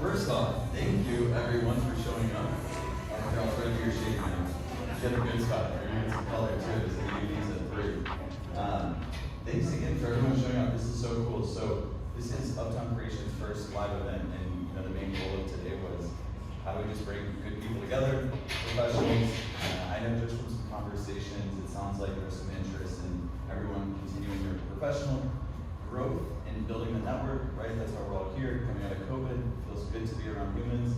First off, thank you everyone for showing up. Here, I'll try to do your shaking now. Get a good spot. You're gonna get some color too, so you use at 3. Thanks again for everyone showing up. This is so cool. So this is Uptown Creation's first live event, and the main goal of today was how do we just bring good people together, professionals. I know just from some conversations, it sounds like there's some interest in everyone continuing their professional growth and building the network, right? That's why we're all here, coming out of COVID. It feels good to be around humans.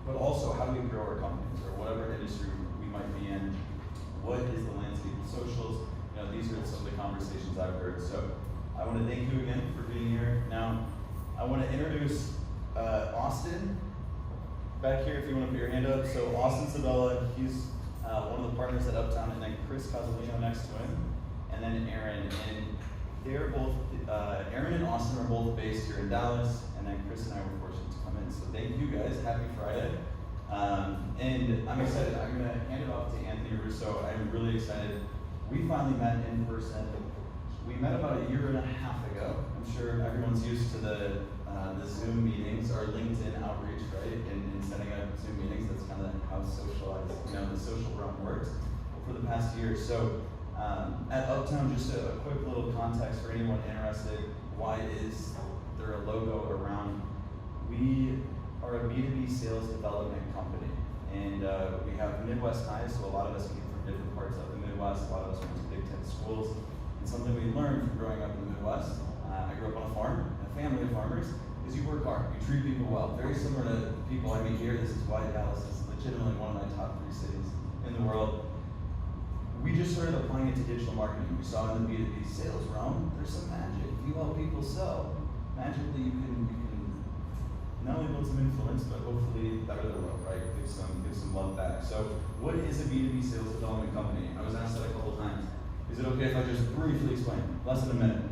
But also, how do we grow our companies, or whatever industry we might be in? What is the landscape of socials? These are some of the conversations I've heard. So I want to thank you again for being here. Now, I want to introduce Austin back here, if you want to put your hand up. So Austin Sabella, he's one of the partners at Uptown, and then Chris Cozzolino next to him, and then Aaron. And they're both, Aaron and Austin are both based here in Dallas, and then Chris and I were fortunate to come in. So thank you guys, happy Friday. And I'm excited, I'm gonna hand it off to Anthony Russo. I'm really excited. We finally met in person. We met about a year and a half ago. I'm sure everyone's used to the Zoom meetings, our LinkedIn outreach, right? And setting up Zoom meetings, that's kind of how socialized, the social realm works for the past year. So at Uptown, just a quick little context for anyone interested, why is there a logo around? We are a B2B sales development company, and we have Midwest ties, so a lot of us came from different parts of the Midwest, a lot of us went to Big Ten schools, and something we learned from growing up in the Midwest, I grew up on a farm, a family of farmers, is you work hard, you treat people well. Very similar to people I meet here. This is why Dallas is legitimately one of my top 3 cities in the world. We just started applying it to digital marketing. We saw in the B2B sales realm, there's some magic. If you help people sell, magically you can not only build some influence, but hopefully better the world, right? Give some love back. So what is a B2B sales development company? I was asked that a couple times. Is it okay if I just briefly explain? Less than a minute.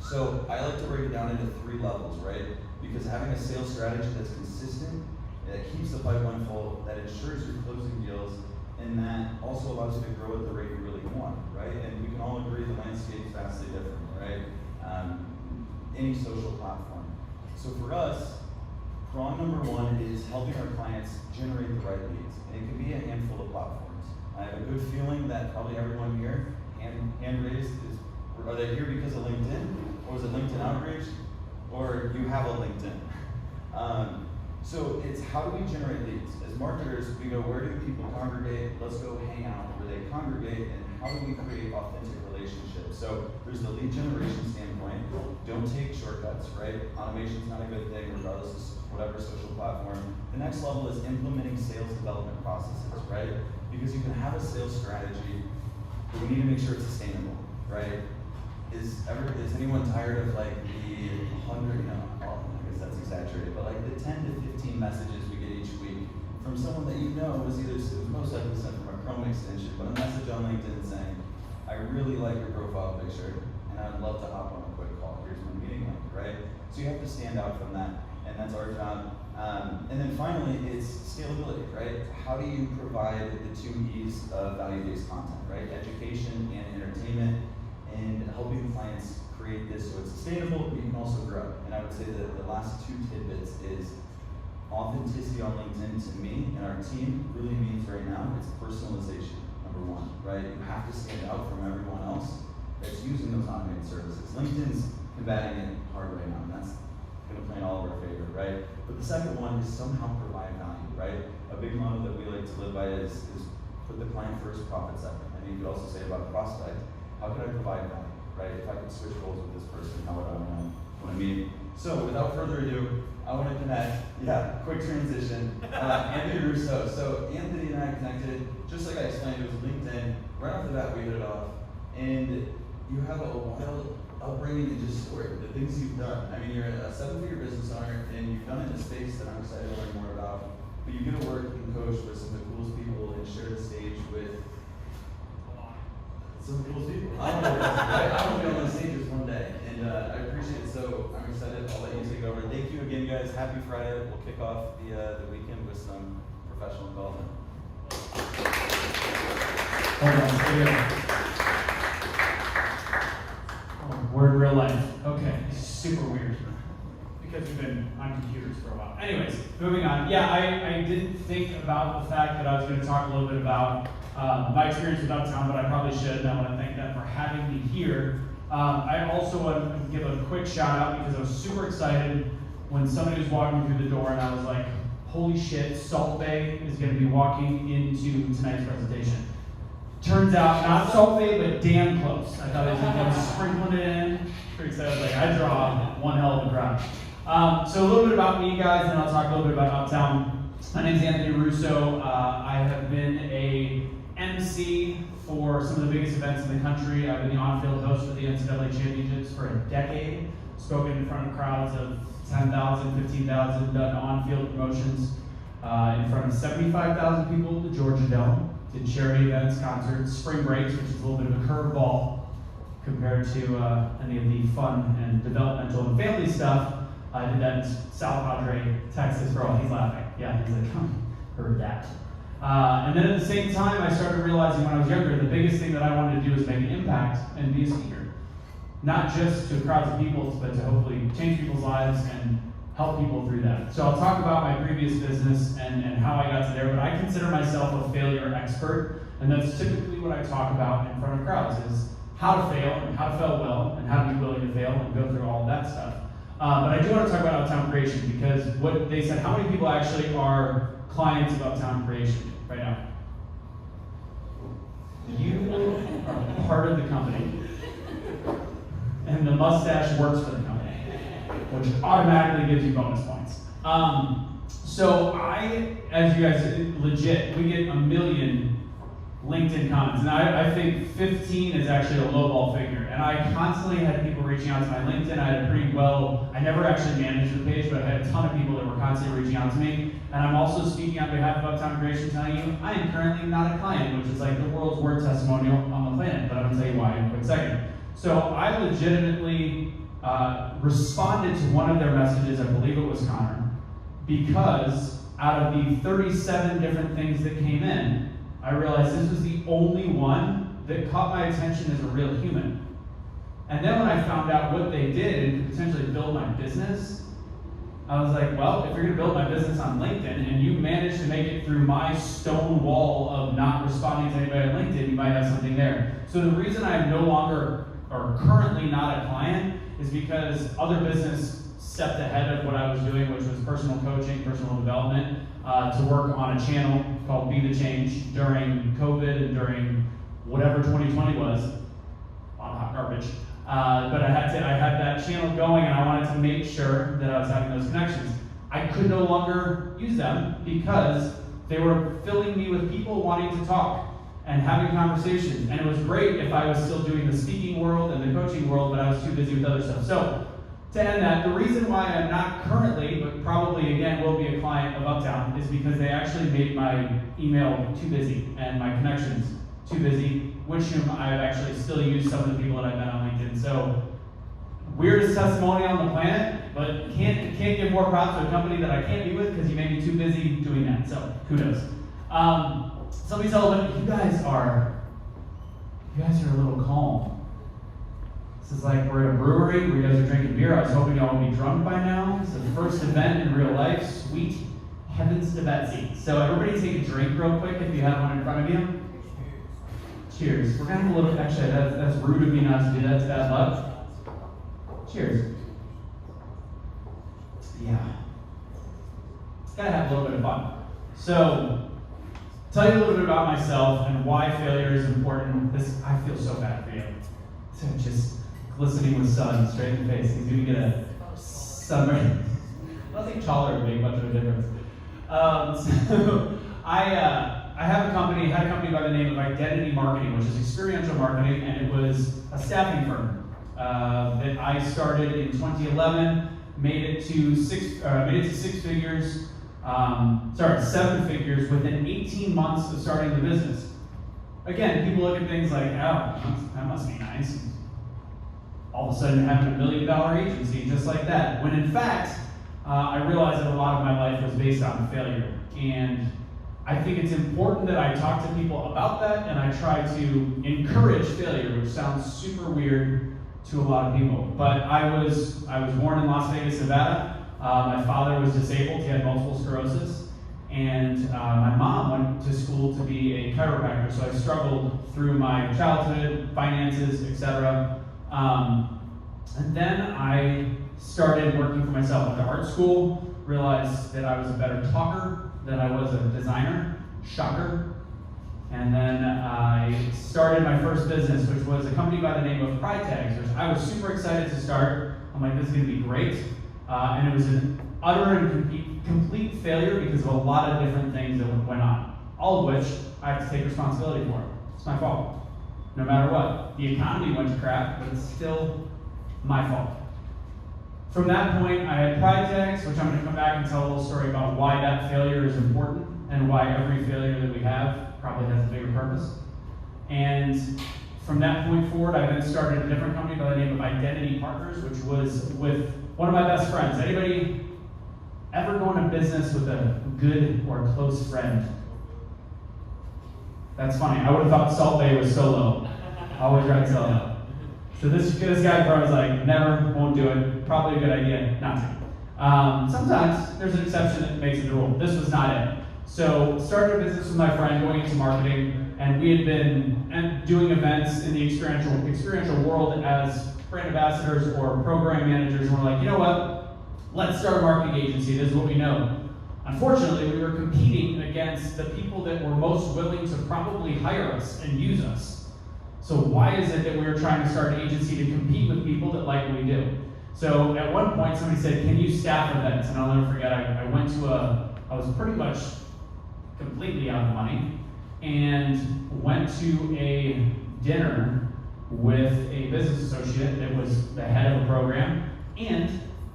So I like to break it down into 3 levels, right? Because having a sales strategy that's consistent, that keeps the pipeline full, that ensures you're closing deals, and that also allows you to grow at the rate you really want, right? And we can all agree the landscape is vastly different, right? Any social platform. So for us, prong number 1 is helping our clients generate the right leads. And it can be a handful of platforms. I have a good feeling that probably everyone here, hand raised, are they here because of LinkedIn? Or is it LinkedIn outreach? Or you have a LinkedIn? So it's how do we generate leads? As marketers, we go, where do people congregate? Let's go hang out where they congregate, and how do we create authentic relationships? So there's the lead generation standpoint. Don't take shortcuts, right? Automation's not a good thing, regardless of whatever social platform. The next level is implementing sales development processes, right? Because you can have a sales strategy, but we need to make sure it's sustainable, right? Is anyone tired of like the 100, I guess that's exaggerated, but like the 10 to 15 messages we get each week from someone that was either most likely sent from a Chrome extension, but a message on LinkedIn saying, I really like your profile picture, and I'd love to hop on a quick call. Here's my meeting link, right? So you have to stand out from that, and that's our job. And then finally, it's scalability, right? How do you provide the 2 E's of value-based content, right? Education and entertainment, and helping clients create this so it's sustainable, but you can also grow. And I would say that the last 2 tidbits is authenticity on LinkedIn to me and our team really means right now, it's personalization, number 1, right? You have to stand out from everyone else that's using those automated services. LinkedIn's combating it hard right now, and that's gonna play in all of our favor, right? But the second one is somehow provide value, right? A big model that we like to live by is put the client first, profit second. And you could also say about prospect, how can I provide value, right? If I could switch roles with this person, how would I want to meet? So without further ado, I want to connect, quick transition, Anthony Russo. So Anthony and I connected, just like I explained, it was LinkedIn. Right off the bat, we hit it off. And you have a wild upbringing and just story, the things you've done. I mean, you're a 7-figure business owner, and you've done it in a space that I'm excited to learn more about. But you get to work and coach with some of the coolest people and share the stage with some cool people. I want to be on the stages one day, and I appreciate it. So I'm excited. I'll let you take over. Thank you again, guys. Happy Friday. We'll kick off the weekend with some professional development. Hold on, stay there. Oh, we're in real life. Okay, this is super weird. because we've been on computers for a while. Anyways, moving on. Yeah, I didn't think about the fact that I was going to talk a little bit about my experience with Uptown, but I probably should, and I want to thank them for having me here. I also want to give a quick shout out because I was super excited when somebody was walking through the door and I was like, holy shit, Salt Bay is going to be walking into tonight's presentation. Turns out, not Salt Bay, but damn close. I thought I was going to sprinkling it in. Pretty excited. I was like, I draw one hell of a crowd. So a little bit about me, guys, and I'll talk a little bit about Uptown. My name's Anthony Russo. I have been a emcee for some of the biggest events in the country. I've been the on-field host for the NCAA championships for a decade. Spoken in front of crowds of 10,000, 15,000, done on-field promotions in front of 75,000 people at the Georgia Dome. Did charity events, concerts, spring breaks, which is a little bit of a curveball compared to any of the fun and developmental and family stuff. I did that in South Padre, Texas. Bro, he's laughing. Yeah, he's like, heard that. And then at the same time, I started realizing when I was younger, the biggest thing that I wanted to do was make an impact and be a speaker. Not just to crowds of people, but to hopefully change people's lives and help people through that. So I'll talk about my previous business and how I got to there, but I consider myself a failure expert, and that's typically what I talk about in front of crowds, is how to fail, and how to fail well, and how to be willing to fail, and go through all of that stuff. But I do want to talk about Uptown Creation, because what they said, how many people actually are clients of Uptown Creation right now? You are part of the company. And the mustache works for the company, which automatically gives you bonus points. So as you guys, legit, we get 1 million LinkedIn comments. And I think 15 is actually a lowball figure. And I constantly had people reaching out to my LinkedIn. I never actually managed the page, but I had a ton of people that were constantly reaching out to me. And I'm also speaking on behalf of Uptown Creation, telling you I am currently not a client, which is like the world's worst testimonial on the planet. But I'm going to tell you why in a quick second. So I legitimately responded to one of their messages, I believe it was Connor, because out of the 37 different things that came in, I realized this was the only one that caught my attention as a real human. And then when I found out what they did and could potentially build my business, I was like, well, if you're going to build my business on LinkedIn and you manage to make it through my stone wall of not responding to anybody on LinkedIn, you might have something there. So the reason I'm no longer or currently not a client is because other business stepped ahead of what I was doing, which was personal coaching, personal development, to work on a channel called Be The Change during COVID and during whatever 2020 was, on hot garbage. But I had that channel going, and I wanted to make sure that I was having those connections. I could no longer use them because they were filling me with people wanting to talk and having conversations. And it was great if I was still doing the speaking world and the coaching world, but I was too busy with other stuff. So, to end that, the reason why I'm not currently, but probably again will be a client of Uptown, is because they actually made my email too busy and my connections too busy, which I've actually still used some of the people that I've met on LinkedIn. So, weirdest testimony on the planet, but can't give more props to a company that I can't be with because you made me too busy doing that. So, kudos. Somebody told me, you guys are a little calm. This is like we're at a brewery where you guys are drinking beer. I was hoping y'all would be drunk by now. It's the first event in real life. Sweet heavens to Betsy. So everybody take a drink real quick if you have one in front of you. Cheers. We're gonna have a little, actually that's rude of me not to do that. It's bad luck. Cheers. Yeah. Gotta have a little bit of fun. So, tell you a little bit about myself and why failure is important. I feel so bad for you. So just glistening with sun straight in the face. He's gonna get a sunburn. I don't think taller would make much of a difference. So I had a company by the name of Identity Marketing, which is experiential marketing, and it was a staffing firm that I started in 2011. Made it to seven figures within 18 months of starting the business. Again, people look at things like, oh, that must be nice. All of a sudden having $1 million agency just like that. When in fact, I realized that a lot of my life was based on failure. And I think it's important that I talk to people about that, and I try to encourage failure, which sounds super weird to a lot of people. But I was born in Las Vegas, Nevada. My father was disabled, he had multiple sclerosis, and my mom went to school to be a chiropractor, so I struggled through my childhood, finances, etc. And then I started working for myself. Went to art school, realized that I was a better talker than I was a designer. Shocker. And then I started my first business, which was a company by the name of Pride Tags, which I was super excited to start. I'm like, this is going to be great. And it was an utter and complete failure because of a lot of different things that went on, all of which I have to take responsibility for. It's my fault. No matter what. The economy went to crap, but it's still my fault. From that point, I had Pride Tags, which I'm going to come back and tell a little story about why that failure is important and why every failure that we have probably has a bigger purpose. And from that point forward, I then started a different company by the name of Identity Partners, which was with one of my best friends. Anybody ever go into business with a good or close friend? That's funny. I would have thought Salt Bay was so low. I always tried to sell it. So this guy was like, never, won't do it. Probably a good idea not to. Sometimes there's an exception that makes it the rule. This was not it. So started a business with my friend going into marketing, and we had been doing events in the experiential world as brand ambassadors or program managers, and we're like, you know what? Let's start a marketing agency. This is what we know. Unfortunately, we were competing against the people that were most willing to probably hire us and use us. So why is it that we were trying to start an agency to compete with people that like what we do? So at one point, somebody said, can you staff events? And I'll never forget, I went to I was pretty much completely out of money, and went to a dinner with a business associate that was the head of a program, and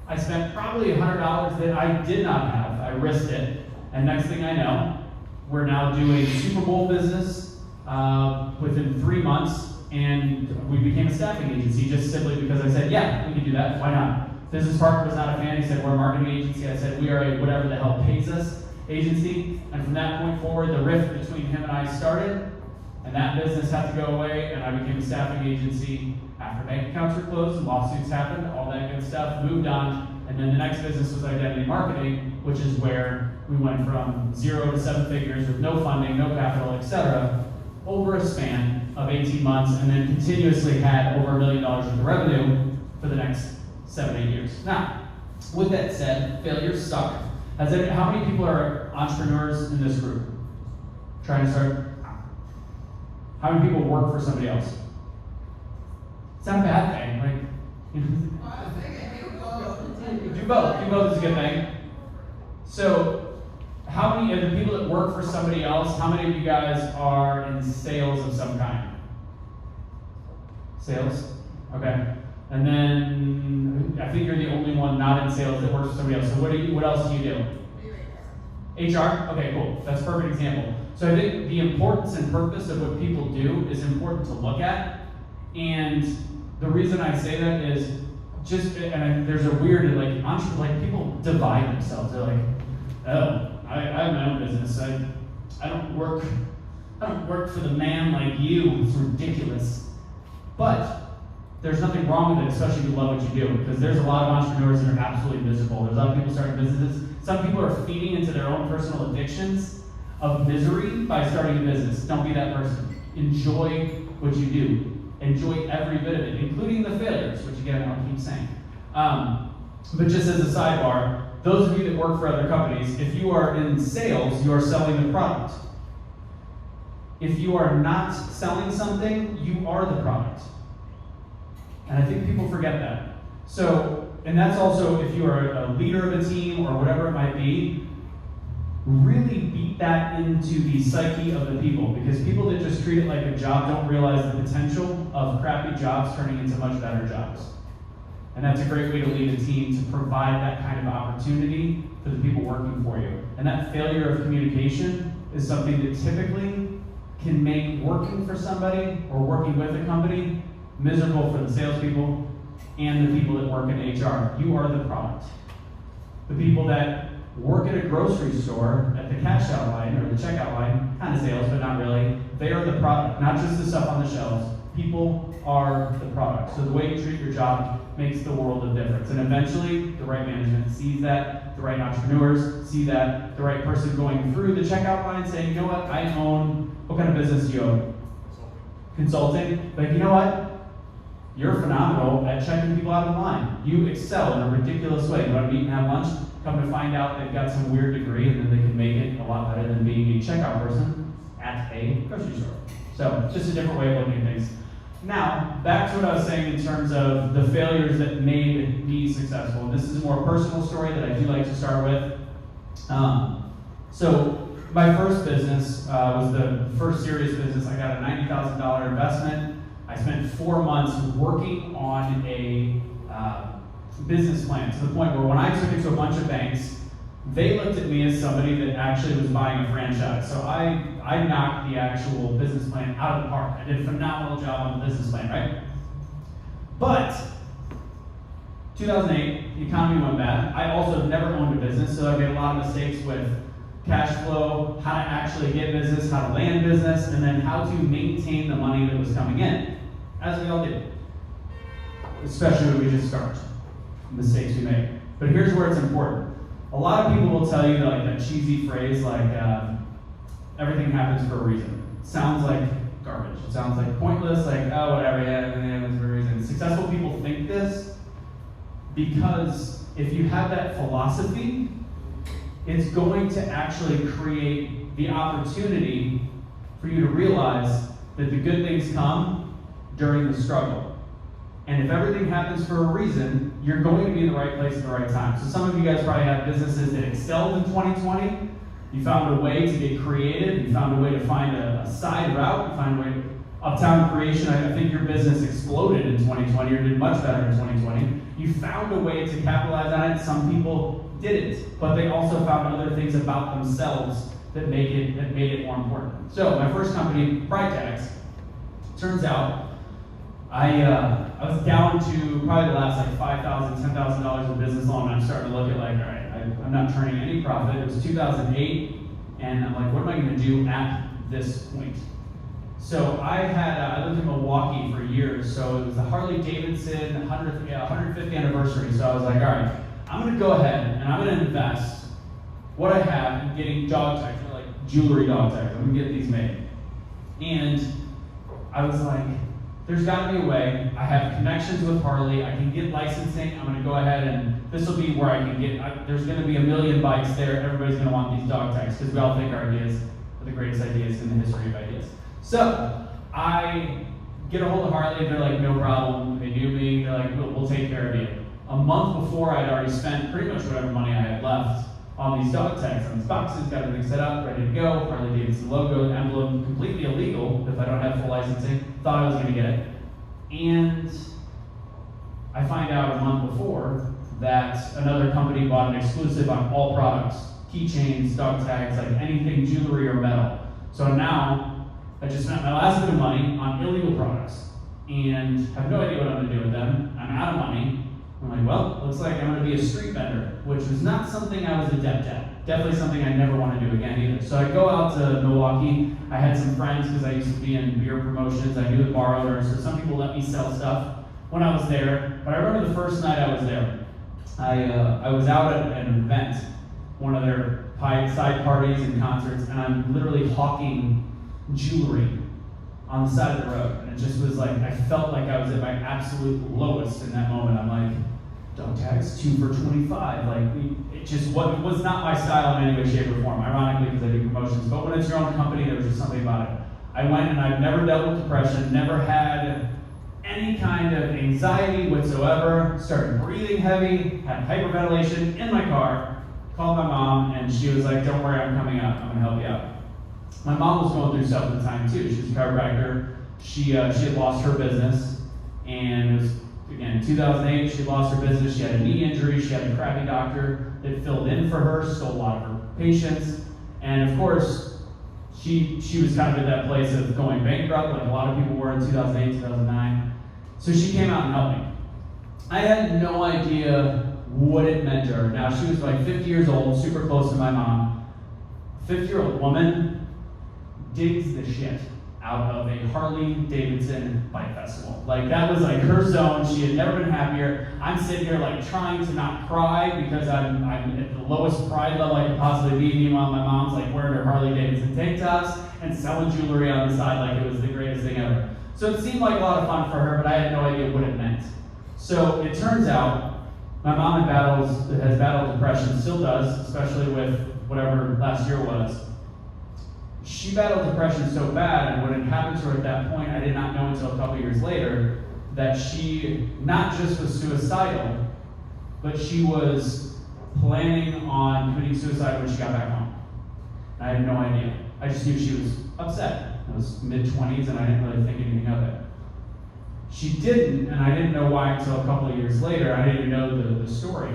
I spent probably $100 that I did not have. I risked it, and next thing I know, we're now doing Super Bowl business within 3 months, and we became a staffing agency just simply because I said, yeah, we can do that, why not? Business partner was not a fan. He said, we're a marketing agency. I said, we are a whatever the hell pays us agency. And from that point forward, the rift between him and I started, and that business had to go away, and I became a staffing agency after bank accounts were closed, lawsuits happened, all that good stuff, moved on, and then the next business was identity marketing, which is where we went from 0 to 7 figures with no funding, no capital, etc., over a span of 18 months, and then continuously had over $1 million worth of revenue for the next 7-8 years. Now, with that said, failures suck. How many people are entrepreneurs in this group? Trying to start? How many people work for somebody else? It's not a bad thing. Do both. Do both is a good thing. So, how many of the people that work for somebody else, how many of you guys are in sales of some kind? Sales? Okay. And then I think you're the only one not in sales that works for somebody else. So what else do you do? HR? Okay, cool. That's a perfect example. So I think the importance and purpose of what people do is important to look at. And the reason I say that is there's a weird, people divide themselves. They're like, oh, I have my own business. I don't work for the man like you. It's ridiculous. But there's nothing wrong with it, especially if you love what you do, because there's a lot of entrepreneurs that are absolutely miserable. There's a lot of people starting businesses. Some people are feeding into their own personal addictions of misery by starting a business. Don't be that person. Enjoy what you do. Enjoy every bit of it, including the failures, which again, I'll keep saying. But just as a sidebar, those of you that work for other companies, if you are in sales, you are selling the product. If you are not selling something, you are the product. And I think people forget that. So, and that's also if you are a leader of a team or whatever it might be, really beat that into the psyche of the people, because people that just treat it like a job don't realize the potential of crappy jobs turning into much better jobs. And that's a great way to lead a team, to provide that kind of opportunity for the people working for you. And that failure of communication is something that typically can make working for somebody or working with a company miserable for the salespeople and the people that work in HR. You are the product. The people that work at a grocery store at the cash out line or the checkout line, kind of sales, but not really, they are the product, not just the stuff on the shelves. People are the product. So the way you treat your job makes the world of difference. And eventually, the right management sees that, the right entrepreneurs see that, the right person going through the checkout line saying, you know what, I own, what kind of business do you own? Consulting. Like, you know what? You're phenomenal at checking people out of the line. You excel in a ridiculous way. You want to meet and have lunch? Come to find out they've got some weird degree and then they can make it a lot better than being a checkout person at a grocery store. So, just a different way of looking at things. Now, back to what I was saying in terms of the failures that made me successful. And this is a more personal story that I do like to start with. So, my first business was the first serious business. I got a $90,000 investment. I spent 4 months working on a business plan to the point where when I took it to a bunch of banks, they looked at me as somebody that actually was buying a franchise. So I knocked the actual business plan out of the park. I did a phenomenal job on the business plan, right? But 2008, the economy went bad. I also never owned a business, so I made a lot of mistakes with cash flow, how to actually get business, how to land business, and then how to maintain the money that was coming in, as we all did. Especially when we just start, mistakes we make. But here's where it's important. A lot of people will tell you that cheesy phrase everything happens for a reason. It sounds like garbage. It sounds like pointless, oh, whatever, yeah, everything happens for a reason. Successful people think this because if you have that philosophy, it's going to actually create the opportunity for you to realize that the good things come during the struggle. And if everything happens for a reason, you're going to be in the right place at the right time. So some of you guys probably have businesses that excelled in 2020. You found a way to get creative. You found a way to find a side route. You found a way to Uptown creation. I think your business exploded in 2020 or did much better in 2020. You found a way to capitalize on it. Some people didn't, but they also found other things about themselves that made it more important. So my first company, Pride Tags, turns out I was down to probably the last $5,000, $10,000 of business loan, and I'm starting to look at all right, I'm not turning any profit. It was 2008, and I'm like, what am I going to do at this point? So I lived in Milwaukee for years, so it was the Harley Davidson 150th anniversary. So I was like, all right, I'm going to go ahead and I'm going to invest what I have in getting dog tags, jewelry dog tags. I'm going to get these made. And I was like, there's got to be a way. I have connections with Harley. I can get licensing. I'm going to go ahead and this will be where I can get, there's going to be 1 million bikes there. Everybody's going to want these dog tags because we all think our ideas are the greatest ideas in the history of ideas. So I get a hold of Harley. They're like, no problem. They knew me. They're like, we'll take care of you. A month before, I'd already spent pretty much whatever money I had left on these dog tags, on these boxes, got everything set up, ready to go. Harley Davidson logo, emblem, completely illegal if I don't have full licensing. Thought I was going to get it. And I find out a month before that another company bought an exclusive on all products, keychains, dog tags, anything jewelry or metal. So now I just spent my last bit of money on illegal products and have no idea what I'm going to do with them. I'm out of money. I'm like, well, looks like I'm going to be a street vendor, which was not something I was adept at. Definitely something I never want to do again either. So I go out to Milwaukee. I had some friends because I used to be in beer promotions. I knew the bar owners, so some people let me sell stuff when I was there. But I remember the first night I was there. I was out at an event, one of their side parties and concerts, and I'm literally hawking jewelry on the side of the road. And it just was I felt like I was at my absolute lowest in that moment. I'm like, dog tags, 2 for $25. It just was not my style in any way, shape, or form, ironically, because I do promotions. But when it's your own company, there was just something about it. I went and I've never dealt with depression, never had any kind of anxiety whatsoever, started breathing heavy, had hyperventilation in my car, called my mom, and she was like, don't worry, I'm coming up, I'm gonna help you out. My mom was going through stuff at the time too. She was a chiropractor. She had lost her business, and it was, again, 2008, she lost her business. She had a knee injury. She had a crappy doctor that filled in for her, stole a lot of her patients, and of course, she was kind of at that place of going bankrupt, like a lot of people were in 2008, 2009. So she came out and helped me. I had no idea what it meant to her. Now, she was 50 years old, super close to my mom. 50-year-old woman digs the shit out of a Harley Davidson bike festival. Like, that was like her zone. She had never been happier. I'm sitting here like trying to not cry because I'm at the lowest pride level I could possibly be. Meanwhile, my mom's like wearing her Harley Davidson tank tops and selling jewelry on the side like it was the greatest thing ever. So it seemed like a lot of fun for her, but I had no idea what it meant. So it turns out my mom has battled depression, still does, especially with whatever last year was. She battled depression so bad, and what had happened to her at that point, I did not know until a couple years later, that she not just was suicidal, but she was planning on committing suicide when she got back home. I had no idea. I just knew she was upset. I was mid-20s, and I didn't really think anything of it. She didn't, and I didn't know why until a couple of years later. I didn't even know the story.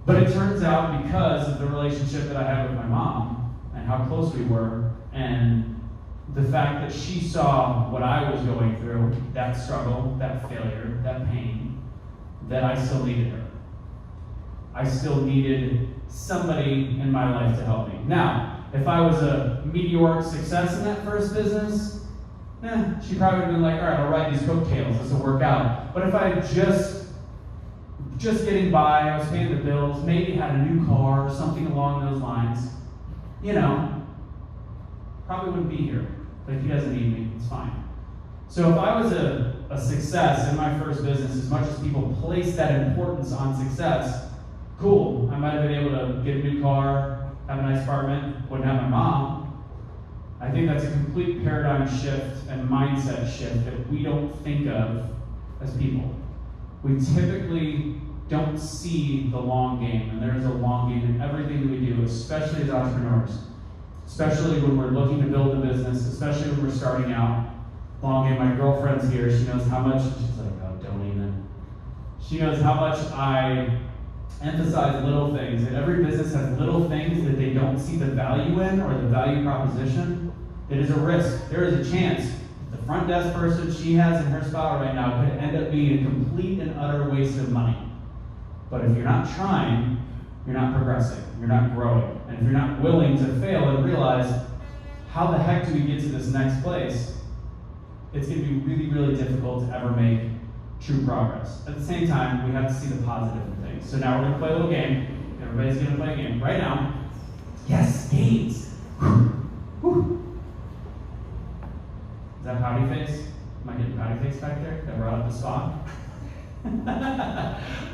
But it turns out because of the relationship that I had with my mom, and how close we were, and the fact that she saw what I was going through, that struggle, that failure, that pain, that I still needed her. I still needed somebody in my life to help me. Now, if I was a meteoric success in that first business, she probably would have been like, all right, I'll ride these coattails, this will work out. But if I had just getting by, I was paying the bills, maybe had a new car, something along those lines, probably wouldn't be here. But he doesn't need me, it's fine. So if I was a success in my first business, as much as people place that importance on success, cool, I might have been able to get a new car, have a nice apartment, wouldn't have my mom. I think that's a complete paradigm shift and mindset shift that we don't think of as people. We typically don't see the long game, and there's a long game in everything that we do, especially as entrepreneurs. Especially when we're looking to build a business, especially when we're starting out. Long game, my girlfriend's here, she knows how much, she's like, oh, don't even. She knows how much I emphasize little things, and every business has little things that they don't see the value in or the value proposition. It is a risk. There is a chance the front desk person she has in her spot right now could end up being a complete and utter waste of money. But if you're not trying, you're not progressing, you're not growing. And if you're not willing to fail and realize, how the heck do we get to this next place? It's going to be really, really difficult to ever make true progress. At the same time, we have to see the positive in things. So now we're going to play a little game. Everybody's going to play a game right now. Yes, games. Whew. Is that pouty face? Am I getting pouty face back there? That brought up the spot?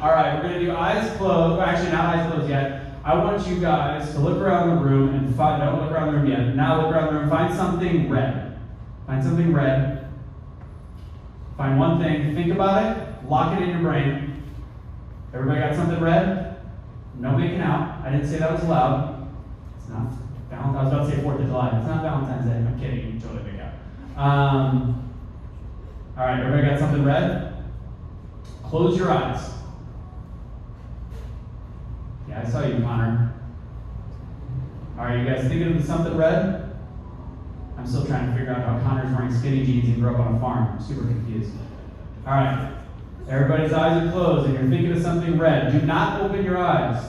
All right, we're going to do eyes closed. Well, actually, not eyes closed yet. I want you guys to look around the room and find, don't look around the room yet. Now look around the room, find something red. Find something red. Find one thing, think about it, lock it in your brain. Everybody got something red? No making out. I didn't say that was loud. It's not Valentine's. I was about to say 4th of July. It's not Valentine's Day. I'm kidding. You totally make out. All right, everybody got something red? Close your eyes. Yeah, I saw you, Connor. All right, you guys thinking of something red? I'm still trying to figure out how Connor's wearing skinny jeans and grew up on a farm. I'm super confused. All right, everybody's eyes are closed and you're thinking of something red. Do not open your eyes.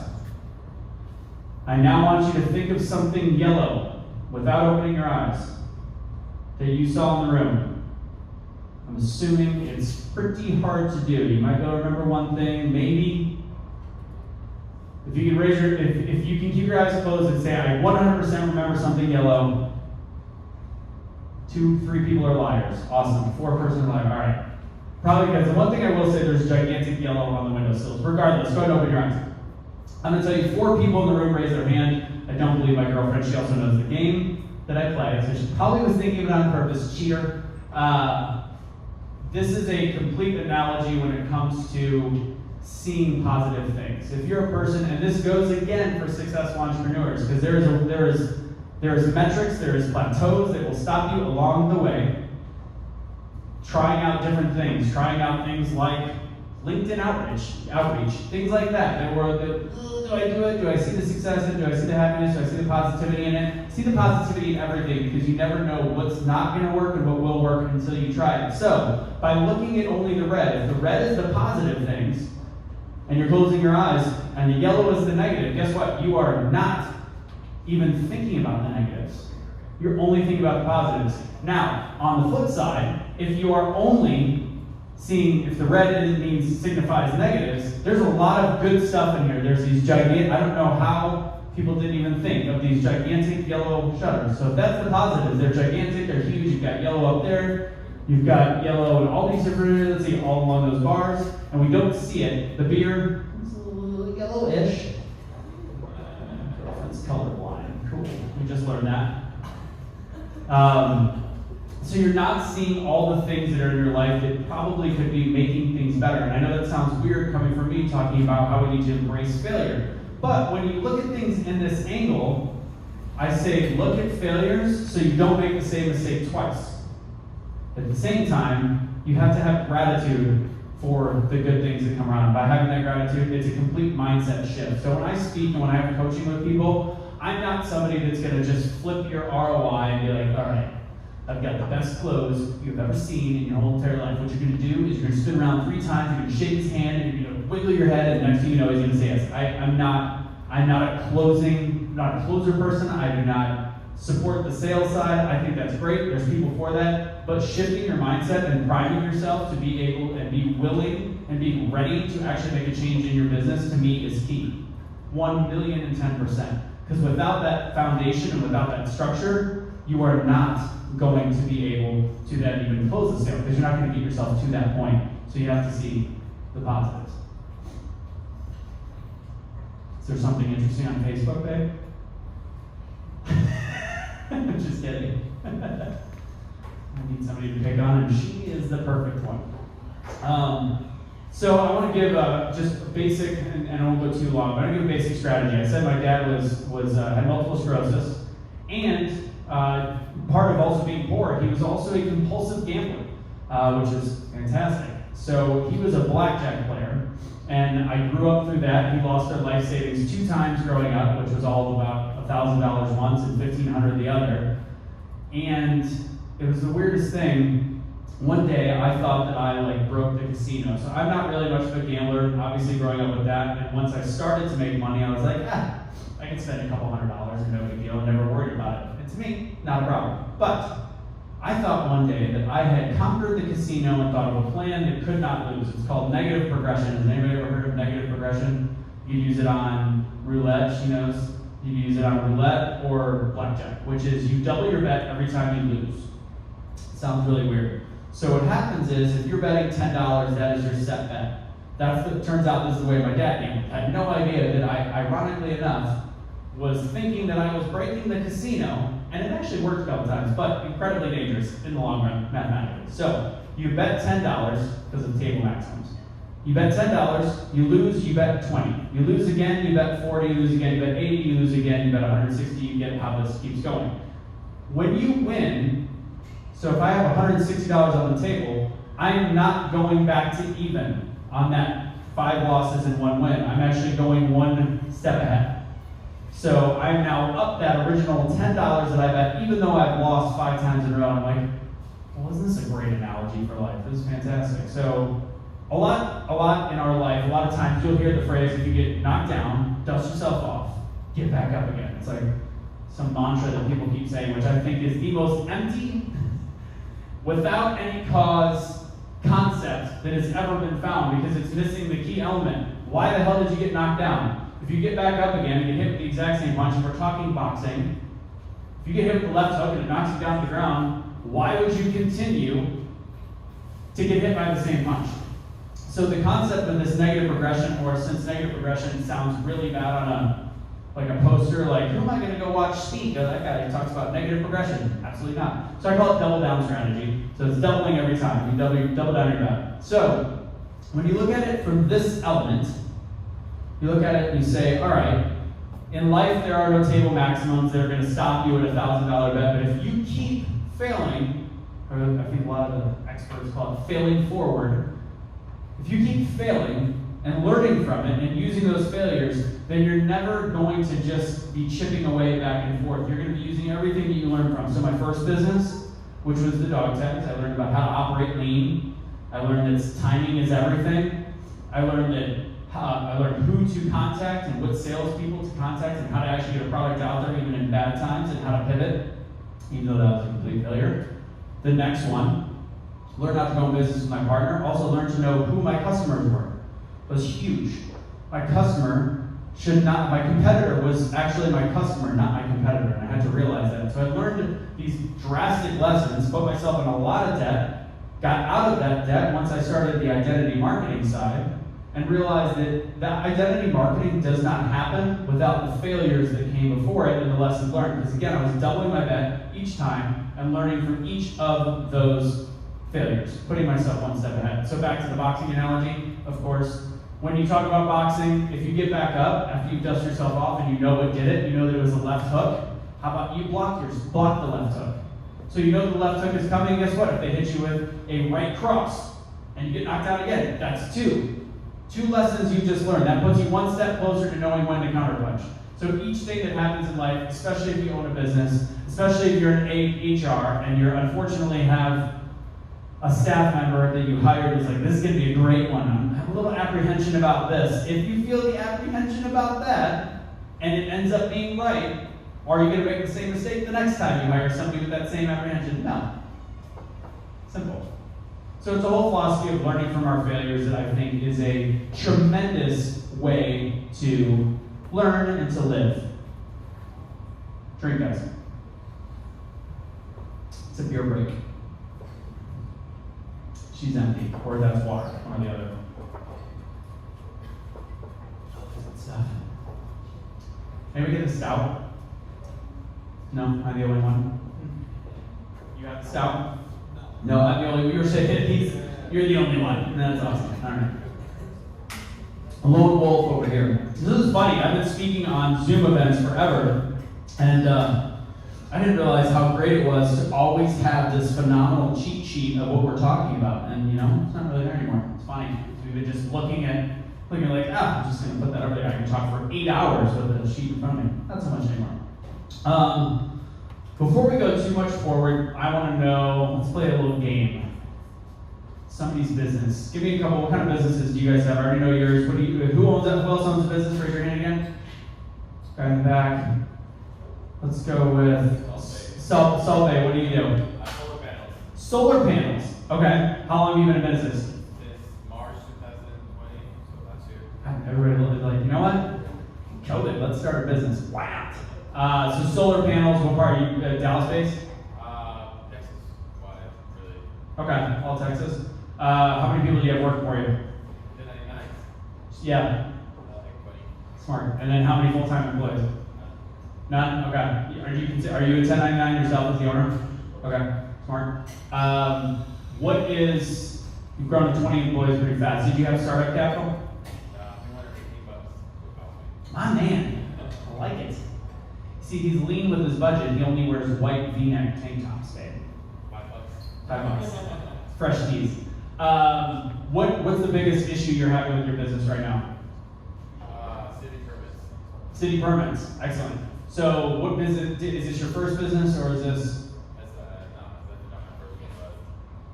I now want you to think of something yellow without opening your eyes that you saw in the room. I'm assuming it's pretty hard to do. You might be able to remember one thing, maybe. If you can if you can keep your eyes closed and say, I 100% remember something yellow, 2, 3 people are liars. Awesome. 4-person liar. All right. Probably because the one thing I will say, there's gigantic yellow on the windowsills. Regardless, go ahead and open your eyes. I'm going to tell you 4 people in the room raise their hand. I don't believe my girlfriend. She also knows the game that I play, so she probably was thinking of it on purpose. Cheater. This is a complete analogy when it comes to seeing positive things. If you're a person, and this goes again for successful entrepreneurs, because there is metrics, there is plateaus that will stop you along the way. Trying out different things, trying out things like LinkedIn outreach, things like that. Do I do it? Do I see the success in it? Do I see the happiness? Do I see the positivity in it? See the positivity in everything, because you never know what's not going to work and what will work until you try it. So, by looking at only the red, if the red is the positive things, and you're closing your eyes, and the yellow is the negative, guess what? You are not even thinking about the negatives. You're only thinking about the positives. Now, on the flip side, if you are only seeing, if the red means signifies negatives, there's a lot of good stuff in here. There's these gigantic, I don't know how people didn't even think of these gigantic yellow shutters. So if that's the positives, they're gigantic, they're huge, you've got yellow up there, you've got yellow in all these different, let's see, all along those bars, and we don't see it. The beer is a little yellowish. Girlfriend's colorblind, cool, we just learned that. So you're not seeing all the things that are in your life that probably could be making things better. And I know that sounds weird coming from me talking about how we need to embrace failure. But when you look at things in this angle, I say look at failures so you don't make the same mistake twice. At the same time, you have to have gratitude for the good things that come around. By having that gratitude, it's a complete mindset shift. So when I speak and when I have coaching with people, I'm not somebody that's going to just flip your ROI and be like, all right, I've got the best clothes you've ever seen in your whole entire life. What you're going to do is you're going to spin around 3 times, you're going to shake his hand, and you're going to wiggle your head, and next thing you know, he's going to say yes. I'm not a closer person. I do not support the sales side. I think that's great. There's people for that. But shifting your mindset and priming yourself to be able and be willing and be ready to actually make a change in your business, to me, is key. 1,010%. Because without that foundation and without that structure, you are not going to be able to then even close the sale, because you're not going to get yourself to that point. So you have to see the positives. Is there something interesting on Facebook, babe? I'm just kidding. I need somebody to pick on, and she is the perfect one. So I want to give just a basic, and I won't go too long, but I'm going to give a basic strategy. I said my dad had multiple sclerosis, and part of also being poor, he was also a compulsive gambler, which is fantastic. So he was a blackjack player, and I grew up through that. He lost our life savings 2 times growing up, which was all about $1,000 once and $1,500 the other. And it was the weirdest thing. One day I thought that I broke the casino. So I'm not really much of a gambler, obviously growing up with that. And once I started to make money, I was like, I can spend a couple $100s and no big deal, and never worried about it. And to me, not a problem. But I thought one day that I had conquered the casino and thought of a plan that could not lose. It's called negative progression. Has anybody ever heard of negative progression? You use it on roulette, she knows. You use it on roulette or blackjack, which is you double your bet every time you lose. Sounds really weird. So what happens is, if you're betting $10, that is your set bet. Turns out this is the way my dad gambled. I had no idea that I, ironically enough, was thinking that I was breaking the casino, and it actually worked a couple times, but incredibly dangerous in the long run, mathematically. So you bet $10 because of table maximums. You bet $10, you lose, you bet 20. You lose again, you bet 40, you lose again, you bet 80, you lose again, you bet 160, you get how this keeps going. When you win, so if I have $160 on the table, I am not going back to even on that 5 losses and 1 win. I'm actually going 1 step ahead. So I'm now up that original $10 that I bet, even though I've lost 5 times in a row. I'm like, well, isn't this a great analogy for life? This is fantastic. So a lot in our life, a lot of times you'll hear the phrase, if you get knocked down, dust yourself off, get back up again. It's like some mantra that people keep saying, which I think is the most empty, without any cause concept that has ever been found, because it's missing the key element. Why the hell did you get knocked down? If you get back up again and get hit with the exact same punch, and we're talking boxing, if you get hit with the left hook and it knocks you down to the ground, why would you continue to get hit by the same punch? So the concept of this negative progression, or since negative progression sounds really bad on a poster, like, who am I going to go watch speak? Oh, that guy talks about negative progression. Absolutely not. So I call it double down strategy. So it's doubling every time. You double down your bet. So when you look at it from this element, you look at it and you say, all right, in life there are no table maximums that are going to stop you at a $1,000 bet, but if you keep failing, or I think a lot of the experts call it failing forward, if you keep failing and learning from it and using those failures, then you're never going to just be chipping away back and forth. You're going to be using everything that you learn from. So my first business, which was the dog tags, I learned about how to operate lean. I learned that timing is everything. I learned who to contact and what salespeople to contact and how to actually get a product out there even in bad times and how to pivot. even though that was a complete failure. The next one, learn how to go in business with my partner. Also learn to know who my customers were. It was huge. My competitor was actually my customer, not my competitor, and I had to realize that. So I learned these drastic lessons, put myself in a lot of debt, got out of that debt once I started the identity marketing side, and realized that identity marketing does not happen without the failures that came before it and the lessons learned. Because again, I was doubling my bet each time and learning from each of those failures, putting myself one step ahead. So back to the boxing analogy, of course. When you talk about boxing, if you get back up after you dust yourself off and you know what did it, you know that it was a left hook, how about you block the left hook? So you know the left hook is coming, guess what? If they hit you with a right cross and you get knocked out again, that's two. Two lessons you just learned. That puts you one step closer to knowing when to counterpunch. So each thing that happens in life, especially if you own a business, especially if you're in HR and you unfortunately have a staff member that you hired is like, this is going to be a great one. I have a little apprehension about this. If you feel the apprehension about that, and it ends up being right, are you going to make the same mistake the next time you hire somebody with that same apprehension? No. Simple. So it's a whole philosophy of learning from our failures that I think is a tremendous way to learn and to live. Drink, guys. It's a beer break. She's empty, or that's water, one or the other. Maybe we get the stout? No, am I the only one? You got the stout? No, I'm the only. You were saying you're the only one. That's awesome. All right. A lone wolf over here. This is funny. I've been speaking on Zoom events forever, and I didn't realize how great it was to always have this phenomenal cheat sheet of what we're talking about. And it's not really there anymore. It's funny. We've been just looking like, I'm just going to put that over there. I can talk for 8 hours with the sheet in front of me. Not so much anymore. Before we go too much forward, I want to know, let's play a little game. Somebody's business. Give me a couple. What kind of businesses do you guys have? I already know yours. Who owns that? Who else owns a business? Raise your hand again. Guy in the back. Let's go with Solvay. What do you do? Solar panels. Solar panels. Okay. How long have you been in business? Since March 2020, so last year. Everybody looked like, you know what? COVID, let's start a business. Wow. So solar panels, what part are you, Dallas-based? Texas, why, really? Okay, all Texas. How many people do you have working for you? 1099. Yeah. Like 20. Smart. And then how many full-time employees? None? Okay. Are you a 1099 yourself as the owner? Okay, smart. You've grown to 20 employees pretty fast. Did you have startup capital? $315 My man, I like it. See, he's lean with his budget. He only wears white V-neck tank tops, babe. $5. Fresh tees. What's the biggest issue you're having with your business right now? City permits. City permits. Excellent. So, what business is this? Your first business, or is this That's not my first one, but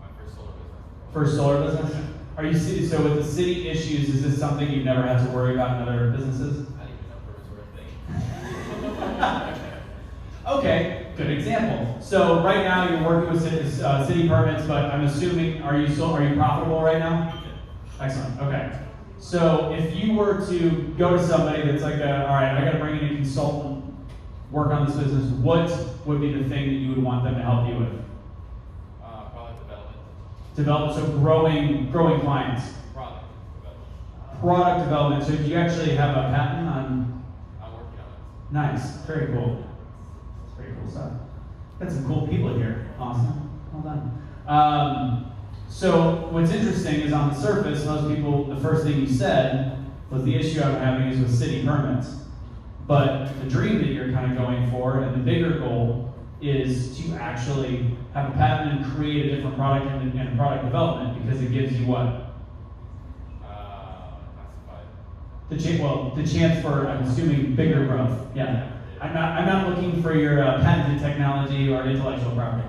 my first solar business. first solar business? Are you so with the city issues? Is this something you've never had to worry about in other businesses? I didn't even know permits were a thing. Okay, good example. So right now you're working with city permits, but I'm assuming are you profitable right now? Excellent. Okay. So if you were to go to somebody that's like, all right, I got to bring in a consultant, work on this business, what would be the thing that you would want them to help you with? Product development. So growing clients. Product development. Product development. So do you actually have a patent on? I'm working on it. Nice. Very cool. That's very cool stuff. Got some cool people here. Awesome. Well done. So what's interesting is on the surface, most people, the first thing you said was the issue I'm having is with city permits. But the dream that you're kind of going for and the bigger goal is to actually have a patent and create a different product and product development because it gives you what? Classified. The chance for, I'm assuming, bigger growth. Yeah. I'm not looking for your patented technology or intellectual property.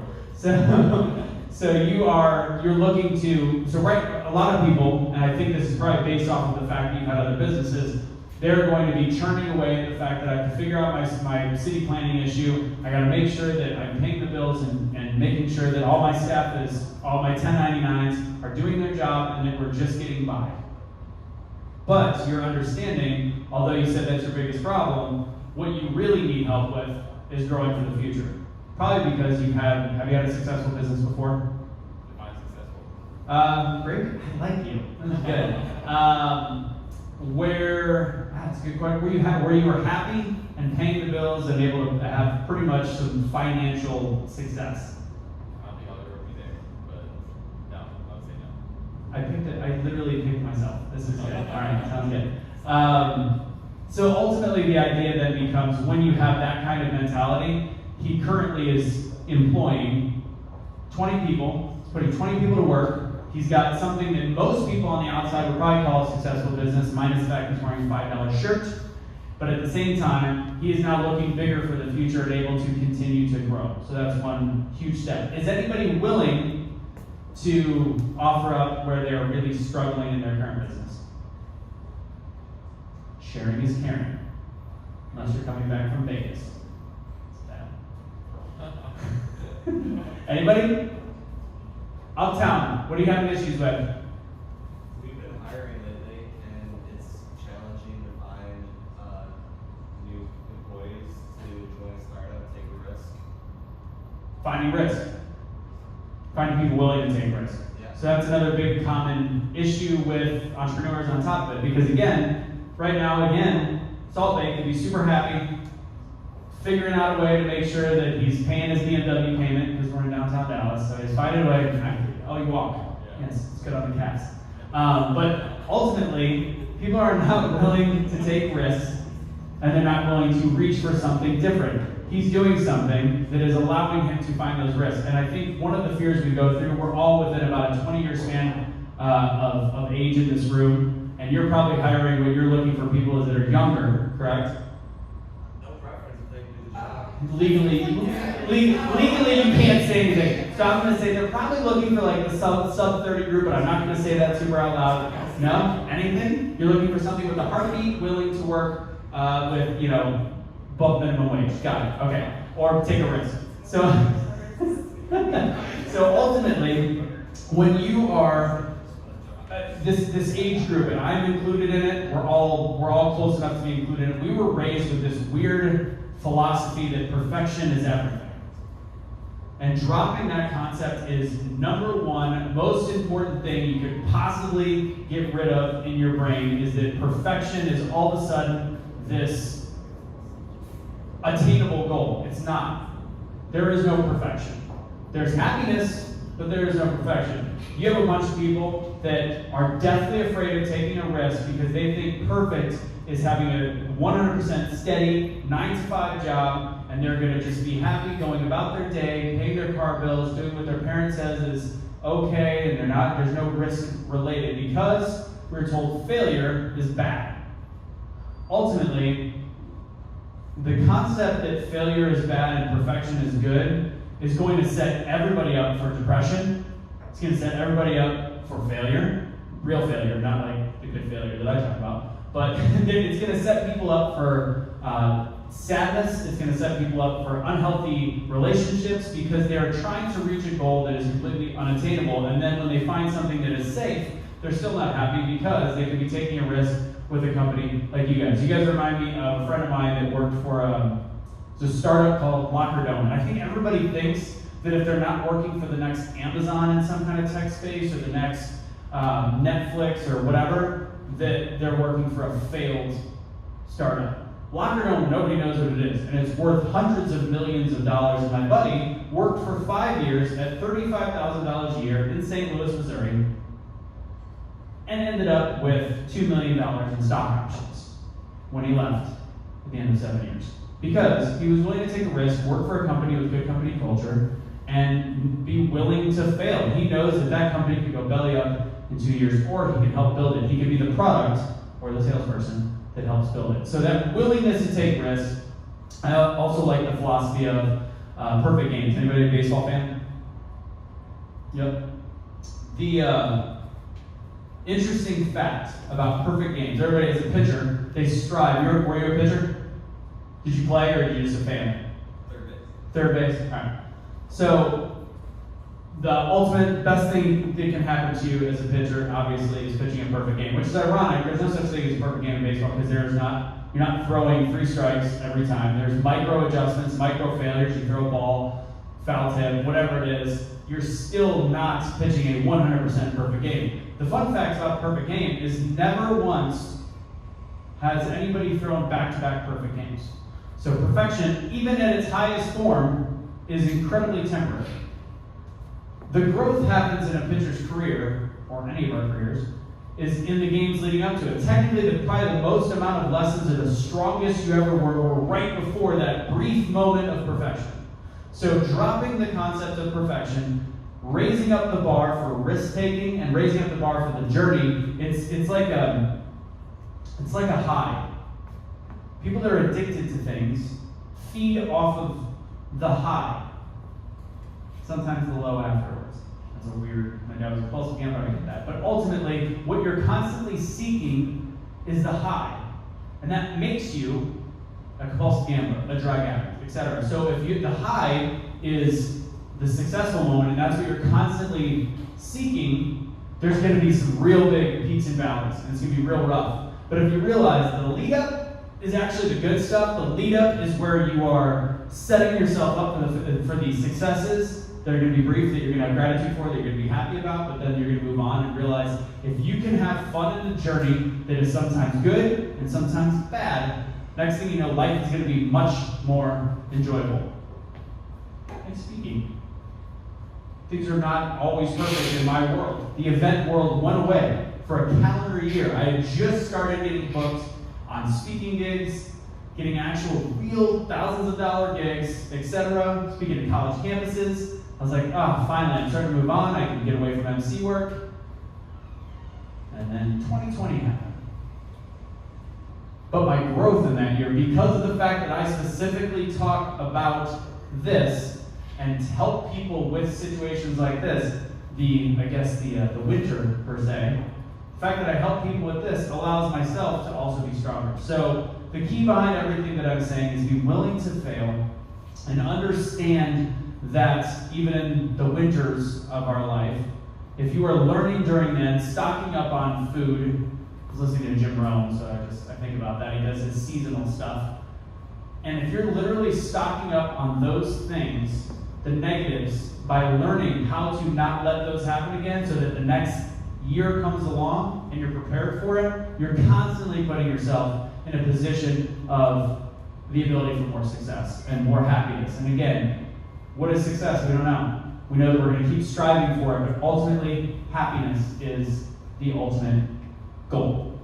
So you're looking to, a lot of people, and I think this is probably based off of the fact that you've had other businesses, They're going to be churning away at the fact that I have to figure out my city planning issue. I got to make sure that I'm paying the bills and making sure that all my staff all my 1099s are doing their job and that we're just getting by. But you're understanding, although you said that's your biggest problem, what you really need help with is growing for the future. Probably because have you had a successful business before? Define successful. Great, I like you. That's good. That's a good question. Where you were happy and paying the bills and able to have pretty much some financial success. I don't think I'll ever be there, but no, I would say no. I literally picked myself. This is good. All right, sounds good. So ultimately the idea then becomes when you have that kind of mentality, he currently is employing 20 people, he's putting 20 people to work. He's got something that most people on the outside would probably call a successful business, minus the fact he's wearing a $5 shirt. But at the same time, he is now looking bigger for the future and able to continue to grow. So that's one huge step. Is anybody willing to offer up where they're really struggling in their current business? Sharing is caring. Unless you're coming back from Vegas. Anybody? Uptown, what are you having issues with? We've been hiring lately, and it's challenging to find new employees to join a startup, take a risk. Finding risk. Finding people willing to take risk. Yeah. So that's another big common issue with entrepreneurs on top of it. Because again, right now, Salt Lake can be super happy, figuring out a way to make sure that he's paying his BMW payment because we're in downtown Dallas. So he's finding a way. Oh, you walk. Yeah. Yes, it's good on the cast. But ultimately, people are not willing to take risks, and they're not willing to reach for something different. He's doing something that is allowing him to find those risks. And I think one of the fears we go through, we're all within about a 20-year span of age in this room, and you're probably hiring what you're looking for people that are younger, correct? No preference if they can do the job. Legally, you can't say anything. So I'm going to say they're probably looking for like the sub 30 group, but I'm not going to say that super out loud. No? Anything? You're looking for something with a heartbeat, willing to work with, above minimum wage. Got it. Okay. Or take a risk. So, so ultimately, when you are this age group, and I'm included in it, we're all close enough to be included in it. We were raised with this weird philosophy that perfection is everything. And dropping that concept is number one, most important thing you could possibly get rid of in your brain is that perfection is all of a sudden this attainable goal. It's not. There is no perfection. There's happiness, but there is no perfection. You have a bunch of people that are deathly afraid of taking a risk because they think perfect is having a 100% steady 9-to-5 job, and they're going to just be happy going about their day, paying their car bills, doing what their parent says is okay, and there's no risk related because we're told failure is bad. Ultimately, the concept that failure is bad and perfection is good is going to set everybody up for depression. It's going to set everybody up for failure, real failure, not like the good failure that I talk about. But it's going to set people up for sadness. It's going to set people up for unhealthy relationships because they are trying to reach a goal that is completely unattainable. And then when they find something that is safe, they're still not happy because they could be taking a risk with a company like you guys. You guys remind me of a friend of mine that worked for a startup called Lockerdome. And I think everybody thinks that if they're not working for the next Amazon in some kind of tech space or the next Netflix or whatever, that they're working for a failed startup. Lockerdome, nobody knows what it is, and it's worth hundreds of millions of dollars. And my buddy worked for 5 years at $35,000 a year in St. Louis, Missouri, and ended up with $2 million in stock options when he left at the end of 7 years. Because he was willing to take a risk, work for a company with good company culture, and be willing to fail. He knows that that company could go belly up in 2 years, or he can help build it. He can be the product or the salesperson that helps build it. So that willingness to take risks. I also like the philosophy of perfect games. Anybody a baseball fan? Yep. Interesting fact about perfect games. Everybody is a pitcher. They strive. Were you a pitcher? Did you play or are you just a fan? Third base. Third base? All right. So, the ultimate best thing that can happen to you as a pitcher, obviously, is pitching a perfect game, which is ironic. There's no such thing as a perfect game in baseball because you're not throwing 3 strikes every time. There's micro adjustments, micro failures. You throw a ball, foul tip, whatever it is, you're still not pitching a 100% perfect game. The fun fact about the perfect game is never once has anybody thrown back-to-back perfect games. So perfection, even at its highest form, is incredibly temporary. The growth happens in a pitcher's career, or any of our careers, is in the games leading up to it. Technically, probably the most amount of lessons or the strongest you ever were right before that brief moment of perfection. So dropping the concept of perfection, raising up the bar for risk-taking, and raising up the bar for the journey, it's like a high. People that are addicted to things feed off of the high, sometimes the low afterwards. That's a weird, my dad was a compulsive gambler, I get that. But ultimately, what you're constantly seeking is the high. And that makes you a compulsive gambler, a drug addict, etc. So if the high is the successful moment, and that's what you're constantly seeking, there's going to be some real big peaks and valleys, and it's going to be real rough. But if you realize the lead up is actually the good stuff, the lead up is where you are setting yourself up for the successes that are going to be brief, that you're going to have gratitude for, that you're going to be happy about, but then you're going to move on and realize if you can have fun in the journey that is sometimes good and sometimes bad, next thing you know, life is going to be much more enjoyable. And speaking, things are not always perfect in my world. The event world went away for a calendar year. I had just started getting booked on speaking gigs, getting actual real thousands of dollar gigs, etc., speaking at college campuses. I was like, finally, I'm starting to move on. I can get away from MC work. And then 2020 happened. But my growth in that year, because of the fact that I specifically talk about this and help people with situations like this, the winter per se, the fact that I help people with this allows myself to also be stronger. So the key behind everything that I'm saying is be willing to fail and understand that even in the winters of our life, if you are learning during then, stocking up on food. I was listening to Jim Rome, so I think about that. He does his seasonal stuff. And if you're literally stocking up on those things, the negatives, by learning how to not let those happen again so that the next year comes along and you're prepared for it, you're constantly putting yourself in a position of the ability for more success and more happiness. And again, what is success? We don't know. We know that we're going to keep striving for it, but ultimately, happiness is the ultimate goal.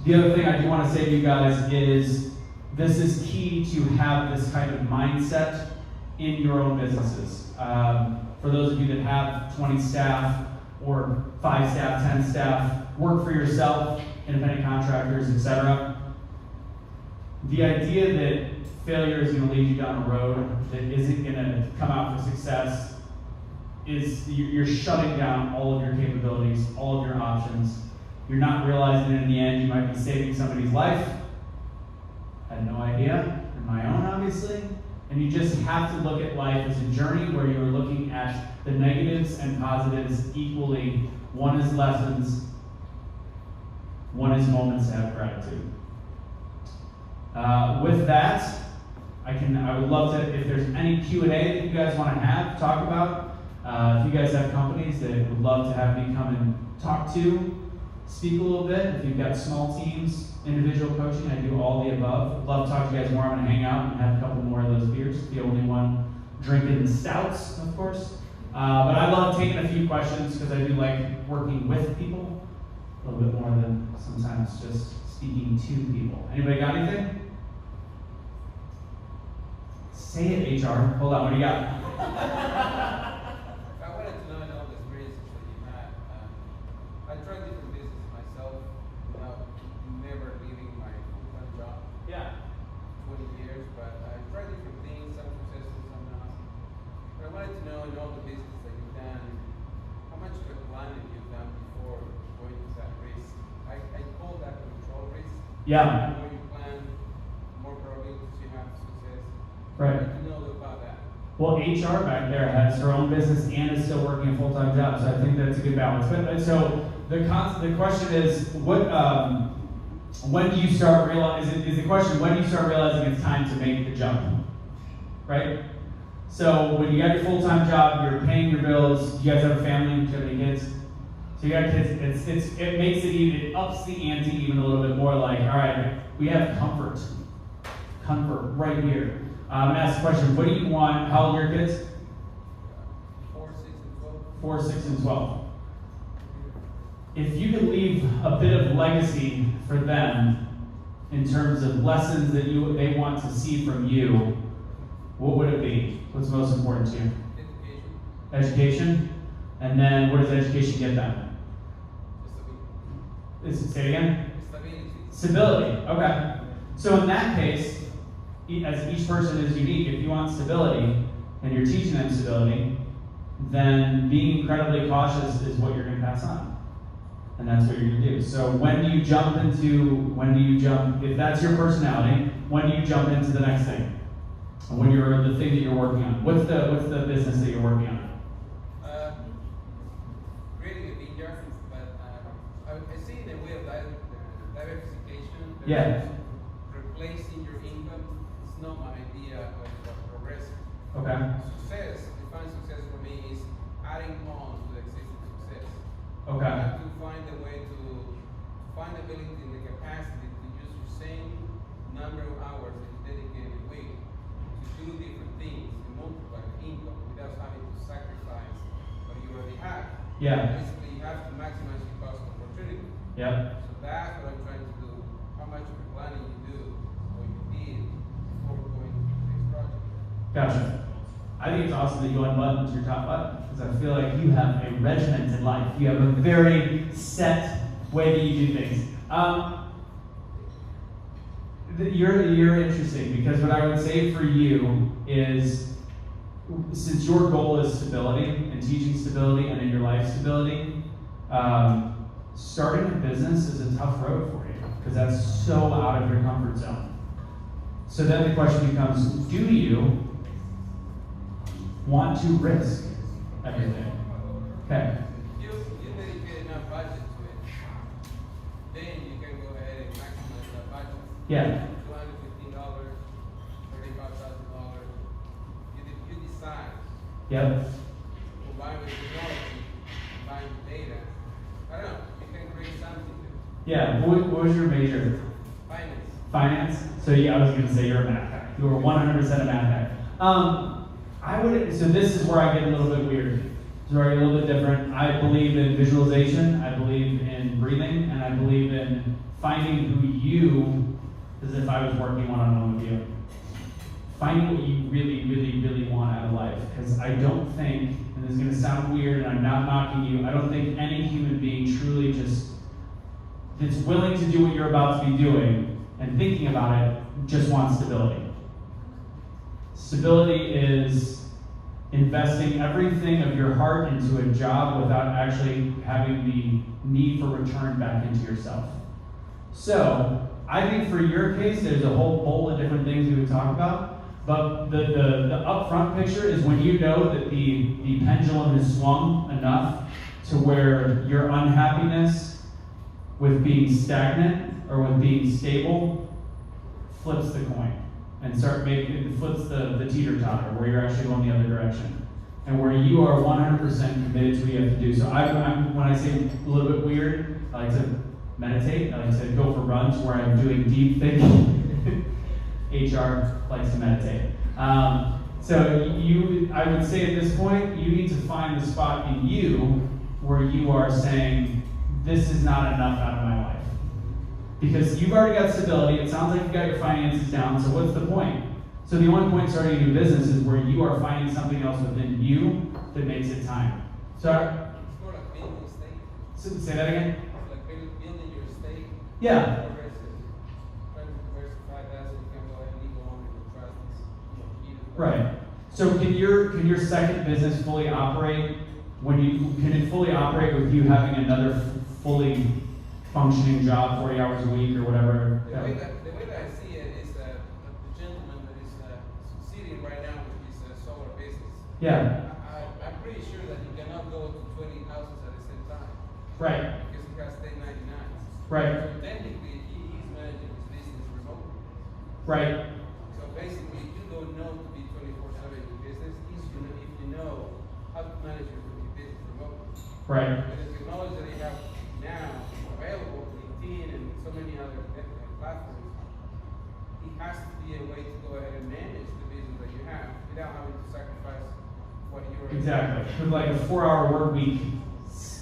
The other thing I do want to say to you guys is this is key to have this kind of mindset in your own businesses. For those of you that have 20 staff or 5 staff, 10 staff, work for yourself, independent contractors, etc. The idea that failure is going to lead you down a road that isn't going to come out for success is you're shutting down all of your capabilities, all of your options. You're not realizing that in the end you might be saving somebody's life. I had no idea, and my own obviously. And you just have to look at life as a journey where you're looking at the negatives and positives equally. One is lessons, one is moments to have gratitude. With that, I would love to, if there's any Q&A that you guys want to have, talk about. If you guys have companies that would love to have me come and talk to, speak a little bit. If you've got small teams, individual coaching, I do all the above. I'd love to talk to you guys more. I'm going to hang out and have a couple more of those beers. The only one drinking the stouts, of course. But I love taking a few questions because I do like working with people a little bit more than sometimes just speaking to people. Anybody got anything? Say it, HR. Hold on, what do you got? I wanted to know all the experiences that you had. I tried different businesses myself without never leaving my full-time job. Yeah. 20 years, but I tried different things, some successful, some not. But I wanted to know in all the business that you've done, how much of a planet you done before going to that risk. I call that control risk. Yeah. The more you plan, more probabilities you have of success. Right. You know about that. Well, HR back there has her own business and is still working a full-time job, so I think that's a good balance. But so the question is, when do you start realizing? Is the question when do you start realizing it's time to make the jump? Right. So when you got your full-time job, you're paying your bills. You guys have a family? Do you have any kids? So you got kids. It makes it ups the ante even a little bit more. Like, all right, we have comfort right here. I'm gonna ask the question, what do you want? How old are your kids? 4, 6, and 12. 4, 6, and 12. If you could leave a bit of legacy for them in terms of lessons that they want to see from you, what would it be? What's most important to you? Education. Education? And then what does education get them? Stability. Say it again? Stability. Stability. Okay. So in that case, as each person is unique, if you want stability and you're teaching them stability, then being incredibly cautious is what you're going to pass on. And that's what you're going to do. So if that's your personality, when do you jump into the next thing? When you're the thing that you're working on. What's the business that you're working on? Creating a vineyard, but I see in a way of diversification. Yeah. Replacing your income is not my idea of progressive. Okay. Define success for me is adding on to the existing success. Okay. You have to find a way to find the ability and the capacity to use your same number of hours that you dedicate a week to do different things and multiply the income without having to sacrifice what you already have. Yeah. Basically, you have to maximize your cost of opportunity. Yep. So that's what I'm trying to do. How much of the planning you do or you did before going to the next project. Gotcha. I think it's awesome that you unbuttoned your top button because I feel like you have a regiment in life. You have a very set way that you do things. You're interesting because what I would say for you is, since your goal is stability and teaching stability and in your life stability, starting a business is a tough road for you because that's so out of your comfort zone. So then the question becomes, do you want to risk everything? Okay. You dedicate enough budget to it, then you can go ahead and maximize that budget. Yeah. $215, $35,000. You decide. Yep. Combine with technology, combine with data. I don't know. You can create something. Yeah. What was your major? Finance. Finance. So yeah, I was going to say you're a math guy. You were 100% a math guy. So this is where I get a little bit weird. This is where I get a little bit different. I believe in visualization, I believe in breathing, and I believe in finding who you, as if I was working one-on-one with you. Finding what you really, really, really want out of life. Because I don't think, and this is going to sound weird, and I'm not knocking you, I don't think any human being truly that's willing to do what you're about to be doing and thinking about it just wants stability. Stability is investing everything of your heart into a job without actually having the need for return back into yourself. So, I think for your case, there's a whole bowl of different things we would talk about, but the upfront picture is when you know that the pendulum has swung enough to where your unhappiness with being stagnant or with being stable flips the coin. And it flips the teeter-totter, where you're actually going the other direction. And where you are 100% committed to what you have to do. So when I say a little bit weird, I like to meditate. I like to go for runs where I'm doing deep thinking. HR likes to meditate. I would say at this point, you need to find the spot in you where you are saying, this is not enough out of my life. Because you've already got stability, it sounds like you've got your finances down, so what's the point? So the only point starting a new business is where you are finding something else within you that makes it time. So, It's more like building a state. say that again? It's like building your state. Yeah. Trying to diversify that so you can go ahead and go on with the trust. Right. So can your second business fully operate can it fully operate with you having another fully functioning job, 40 hours a week or whatever? The way that I see it is that the gentleman that is succeeding right now with his solar business. Yeah. I'm pretty sure that he cannot go to 20 houses at the same time. Right. Because he has 1099s. Right. So technically, he's managing his business remotely. Right. So basically, you don't know to be 24/7 in your business if you know how to manage your business remotely. Right. And the technology that they have now available, LinkedIn and so many other platforms, it has to be a way to go ahead and manage the business that you have without having to sacrifice what you're. Exactly. With like a 4-hour work week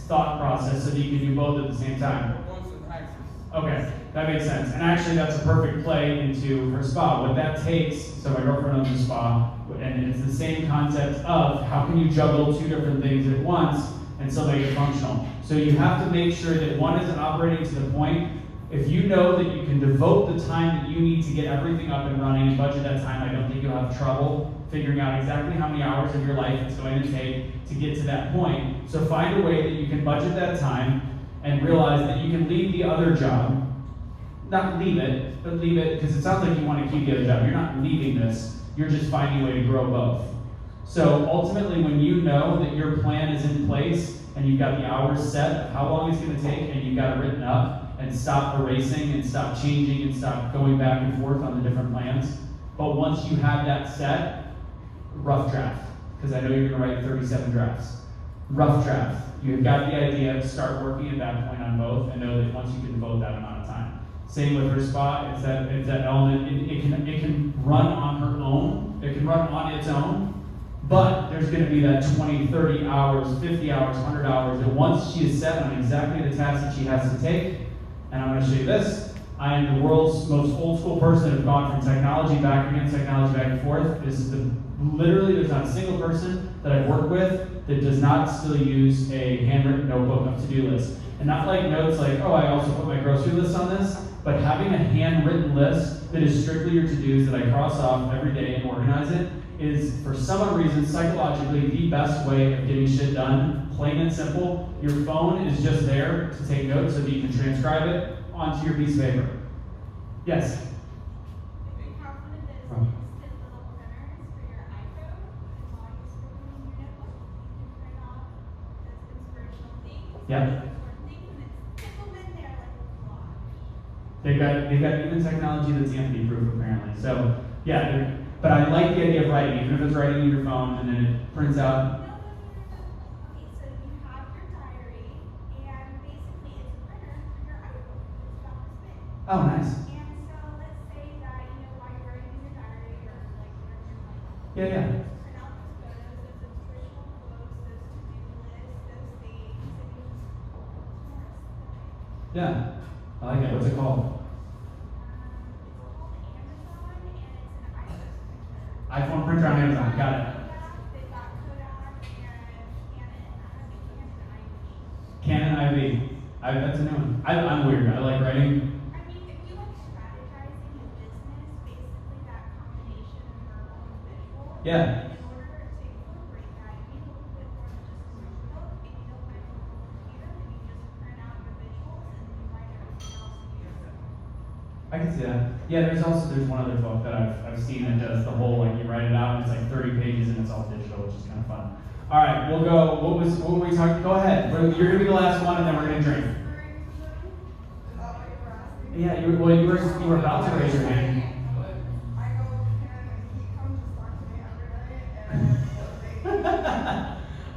thought process so that you can do both at the same time. Constant access. Okay, that makes sense. And actually that's a perfect play into her spa. What that takes, so my girlfriend owns a spa, and it's the same concept of how can you juggle 2 different things at once and still make it functional. So you have to make sure that one is operating to the point. If you know that you can devote the time that you need to get everything up and running and budget that time, I don't think you'll have trouble figuring out exactly how many hours of your life it's going to take to get to that point. So find a way that you can budget that time and realize that you can leave the other job. Not leave it, but leave it, because it sounds like you want to keep the other job. You're not leaving this, you're just finding a way to grow both. So ultimately, when you know that your plan is in place and you've got the hours set of how long it's going to take and you've got it written up, and stop erasing and stop changing and stop going back and forth on the different plans. But once you have that set, rough draft, because I know you're going to write 37 drafts. Rough draft. You've got the idea, start working at that point on both, and know that once you can devote that amount of time. Same with her spa, it's that element, it can run on her own, it can run on its own, but there's going to be that 20, 30 hours, 50 hours, 100 hours, and once she is set on exactly the task that she has to take, and I'm going to show you this. I am the world's most old school person who's gone from technology back against technology back and forth. This is literally, there's not a single person that I've worked with that does not still use a handwritten notebook of to-do list. And not like notes like, oh, I also put my grocery list on this, but having a handwritten list that is strictly your to-dos that I cross off every day and organize it is, for some odd reason, psychologically the best way of getting shit done. Plain and simple. Your phone is just there to take notes so that you can transcribe it onto your piece of paper. Yes? How come it does instant little printers for your iPhone? And while you're scribbling in your notebook, you can print off those inspirational things. Yeah. Things, and it's stick them in there like a collage. They've got even technology that's empty-proof apparently. So yeah, but I like the idea of writing, even if it's writing in your phone and then it prints out. Okay, so you have your diary, and basically it's a printer for your iPhone. It's about this big. Oh, nice. And so let's say that, while you're writing in your diary or like whatever you're writing, Yeah, yeah. print out those photos, those inspirational quotes, those to-do lists, those things, and you just Yeah, I like it. What's it called? iPhone printer on Amazon. Got it. They've got Kodak and Canon IV. That's a new one. I'm weird. I like writing. I mean, if you like strategizing in business, basically that combination of verbal and visual. Yeah. In order to incorporate that, you need a little bit more than just a notebook, and you don't write on the computer, and you just print out your visuals, and then you write everything else in your. I can see that. Yeah, there's one other book that I've seen that does the whole, like, you write it out and it's like 30 pages and it's all digital, which is kind of fun. All right, we'll go. What were we talking? Go ahead. You're gonna be the last one, and then we're gonna drink. Yeah, you were about to raise your hand.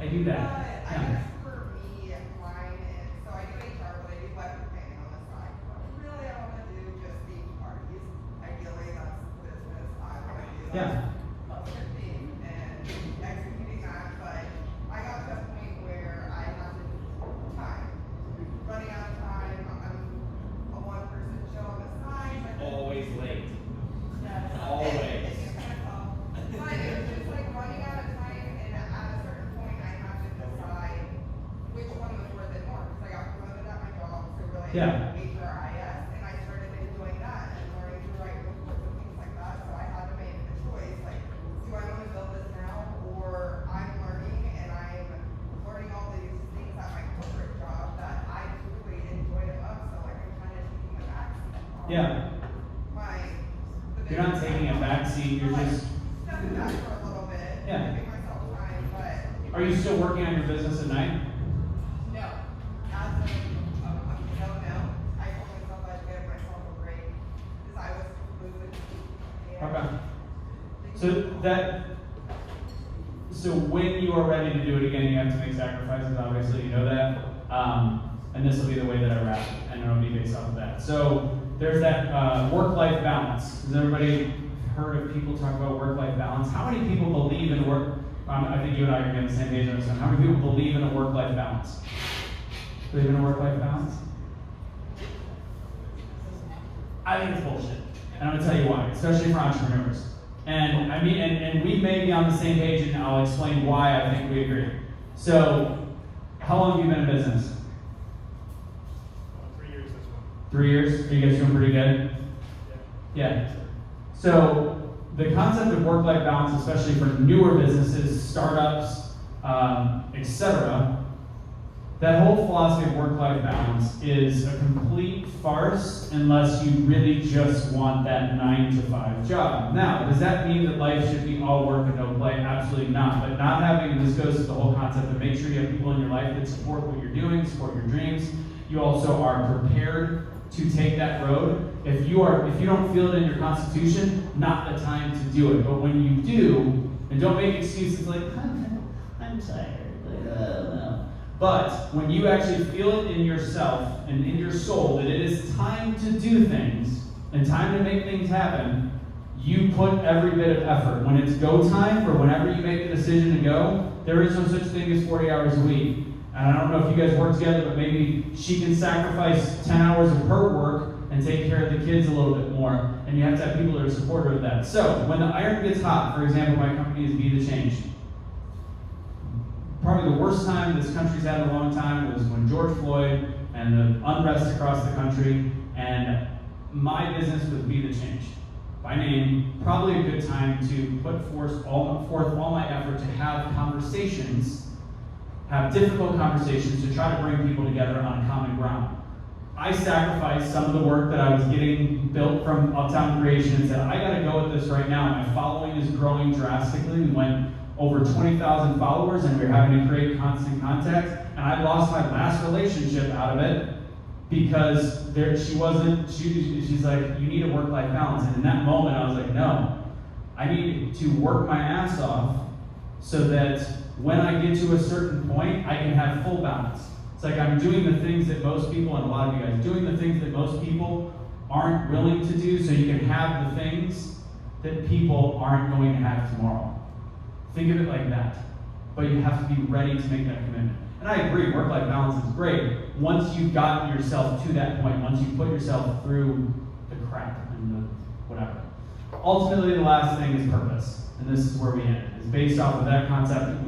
I do that. I guess for me, mine is, so I do HR, but I do web planning on the side. Really, I want to do just theme parties. Ideally, that's business. I want to do Yeah. cluster theme and executing that. But I got to a point where I had to time. Running out of time. I'm a one-person show on the side. Always late. Yes. Always. It's kind of tough. But it was just like running out of time, and at a certain point, I had to decide which one was worth it more. Because I got promoted at my job to really Yeah. HRIS, and I started enjoying that and learning to write reports and things like that. So I had to make the choice, like, do I want to build this now, or I'm learning and I'm learning all Yeah. the You're not business taking a I'm back seat, you're like, just, stepping back for a little bit, Yeah. giving myself time, but are you still working on your business at night? no. As of, no. I told myself I'd give myself a break, because I was losing. Okay. So when you are ready to do it again, you have to make sacrifices, obviously, you know that. And this will be the way that I wrap it, and it'll be based off of that. So there's that work-life balance. Has everybody heard of people talk about work-life balance? How many people believe in work? I think you and I are on the same page on this one. How many people believe in a work-life balance? Believe in a work-life balance? I think it's bullshit. And I'm gonna tell you why, especially for entrepreneurs. And I mean, and we may be on the same page, and I'll explain why I think we agree. So, how long have you been in business? 3 years this one. 3 years? Are you guys doing pretty good? Yeah. So, the concept of work-life balance, especially for newer businesses, startups, etc., that whole philosophy of work-life balance is a complete farce unless you really just want that 9-to-5 job. Now, does that mean that life should be all work and no play? Absolutely not. But not having, and this goes to the whole concept of make sure you have people in your life that support what you're doing, support your dreams. You also are prepared to take that road. If you don't feel it in your constitution, not the time to do it. But when you do, and don't make excuses like, I'm tired. But when you actually feel it in yourself and in your soul that it is time to do things and time to make things happen, you put every bit of effort. When it's go time for whenever you make the decision to go, there is no such thing as 40 hours a week. And I don't know if you guys work together, but maybe she can sacrifice 10 hours of her work and take care of the kids a little bit more. And you have to have people that are supportive of that. So when the iron gets hot, for example, my company is Be the Change. Probably the worst time this country's had in a long time was when George Floyd and the unrest across the country, and my business was Be the Change. By name, probably a good time to put forth all my effort to have conversations, have difficult conversations to try to bring people together on a common ground. I sacrificed some of the work that I was getting built from Uptown Creation and said, I gotta go with this right now. My following is growing drastically. We went over 20,000 followers, and we were having to create constant contact. And I lost my last relationship out of it because she's like, you need a work-life balance. And in that moment, I was like, no, I need to work my ass off so that when I get to a certain point, I can have full balance. It's like I'm doing the things that most people, and a lot of you guys, doing the things that most people aren't willing to do so you can have the things that people aren't going to have tomorrow. Think of it like that. But you have to be ready to make that commitment. And I agree, work-life balance is great once you've gotten yourself to that point, once you put yourself through the crap and the whatever. Ultimately, the last thing is purpose. And this is where we end. It's based off of that concept.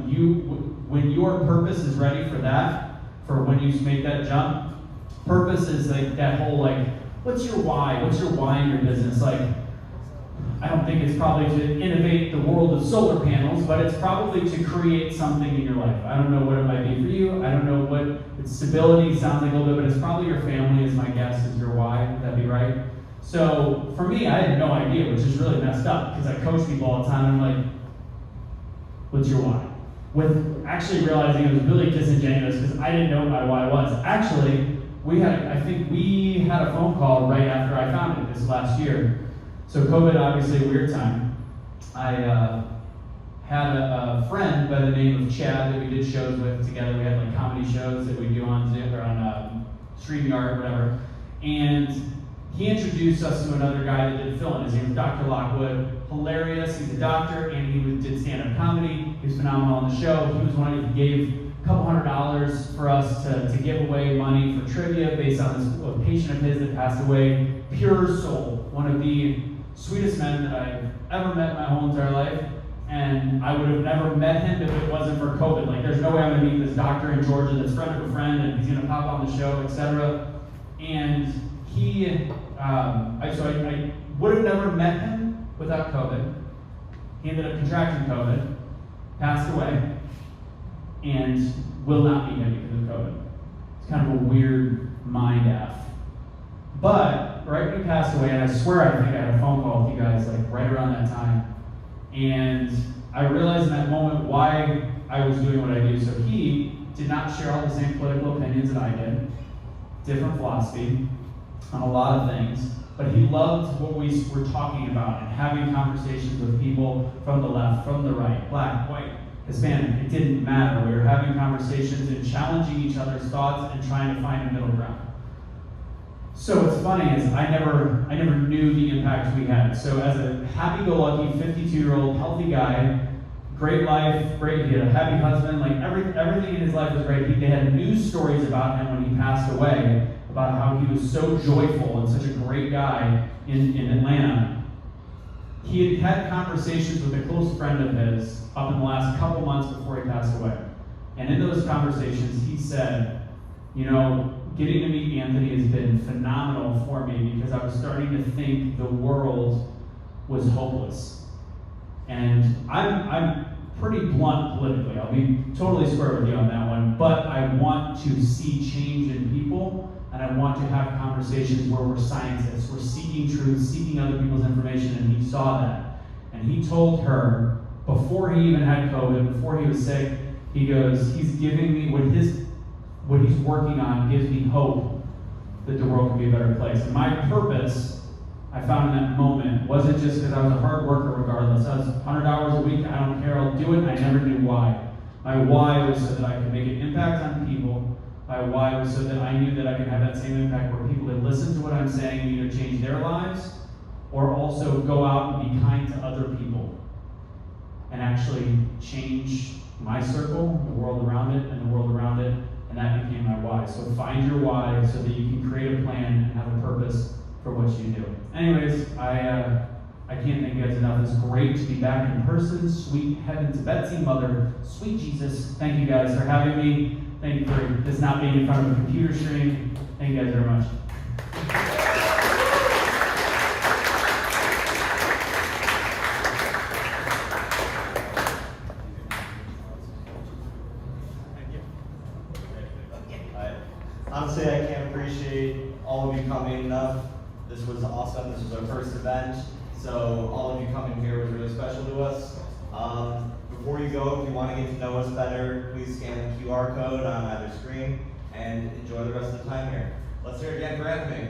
When your purpose is ready for that, for when you make that jump, purpose is like that whole like, what's your why? What's your why in your business? Like, I don't think it's probably to innovate the world of solar panels, but it's probably to create something in your life. I don't know what it might be for you. I don't know what stability sounds like a little bit, but it's probably your family is my guess is your why. Would that be right? So for me, I had no idea, which is really messed up because I coach people all the time. And I'm like, what's your why? With actually realizing it was really disingenuous because I didn't know what my why was. Actually, I think we had a phone call right after I found it this last year. So COVID, obviously a weird time. I had a friend by the name of Chad that we did shows with together. We had like comedy shows that we do on Zoom or on StreamYard or whatever. And he introduced us to another guy that did fill-in. His name was Dr. Lockwood. Hilarious. He's a doctor and he did stand-up comedy. He was phenomenal on the show. He was one who gave a couple $100 for us to give away money for trivia based on this patient of his that passed away. Pure soul. One of the sweetest men that I've ever met in my whole entire life. And I would have never met him if it wasn't for COVID. Like, there's no way I'm going to meet this doctor in Georgia that's friend of a friend and he's going to pop on the show, etc. And I would have never met him without COVID. He ended up contracting COVID, passed away, and will not meet him because of COVID. It's kind of a weird mind F. But when he passed away, and I swear I think I had a phone call with you guys like right around that time. And I realized in that moment why I was doing what I do. So he did not share all the same political opinions that I did, different philosophy on a lot of things, but he loved what we were talking about and having conversations with people from the left, from the right, black, white, Hispanic. It didn't matter. We were having conversations and challenging each other's thoughts and trying to find a middle ground. So what's funny is I never knew the impact we had. So as a happy-go-lucky 52-year-old healthy guy, great life, he had a happy husband, like everything in his life was great. They had news stories about him when he passed away, about how he was so joyful and such a great guy in Atlanta. He had had conversations with a close friend of his up in the last couple months before he passed away. And in those conversations, he said, you know, getting to meet Anthony has been phenomenal for me because I was starting to think the world was hopeless. And I'm pretty blunt politically. I'll be totally square with you on that one. But I want to see change in people, and I want to have conversations where we're scientists. We're seeking truth, seeking other people's information, and he saw that. And he told her, before he even had COVID, before he was sick, he goes, he's giving me what he's working on gives me hope that the world can be a better place. And my purpose, I found in that moment, wasn't just because I was a hard worker regardless. I was 100 hours a week, I don't care, I'll do it, I never knew why. My why was so that I could make an impact on people. My why was so that I knew that I could have that same impact where people that listen to what I'm saying and either change their lives or also go out and be kind to other people and actually change my circle, the world around it, and the world around it. And that became my why. So find your why so that you can create a plan and have a purpose for what you do. Anyways, I can't thank you guys enough. It's great to be back in person. Sweet heavens, Betsy, Mother, sweet Jesus. Thank you guys for having me. Thank you for this not being in front of a computer screen. Thank you guys very much. Honestly, I can't appreciate all of you coming enough. This was awesome. This was our first event. So all of you coming here was really special to us. Before you go, if you want to get to know us better, please scan the QR code on either screen and enjoy the rest of the time here. Let's hear it again for Anthony.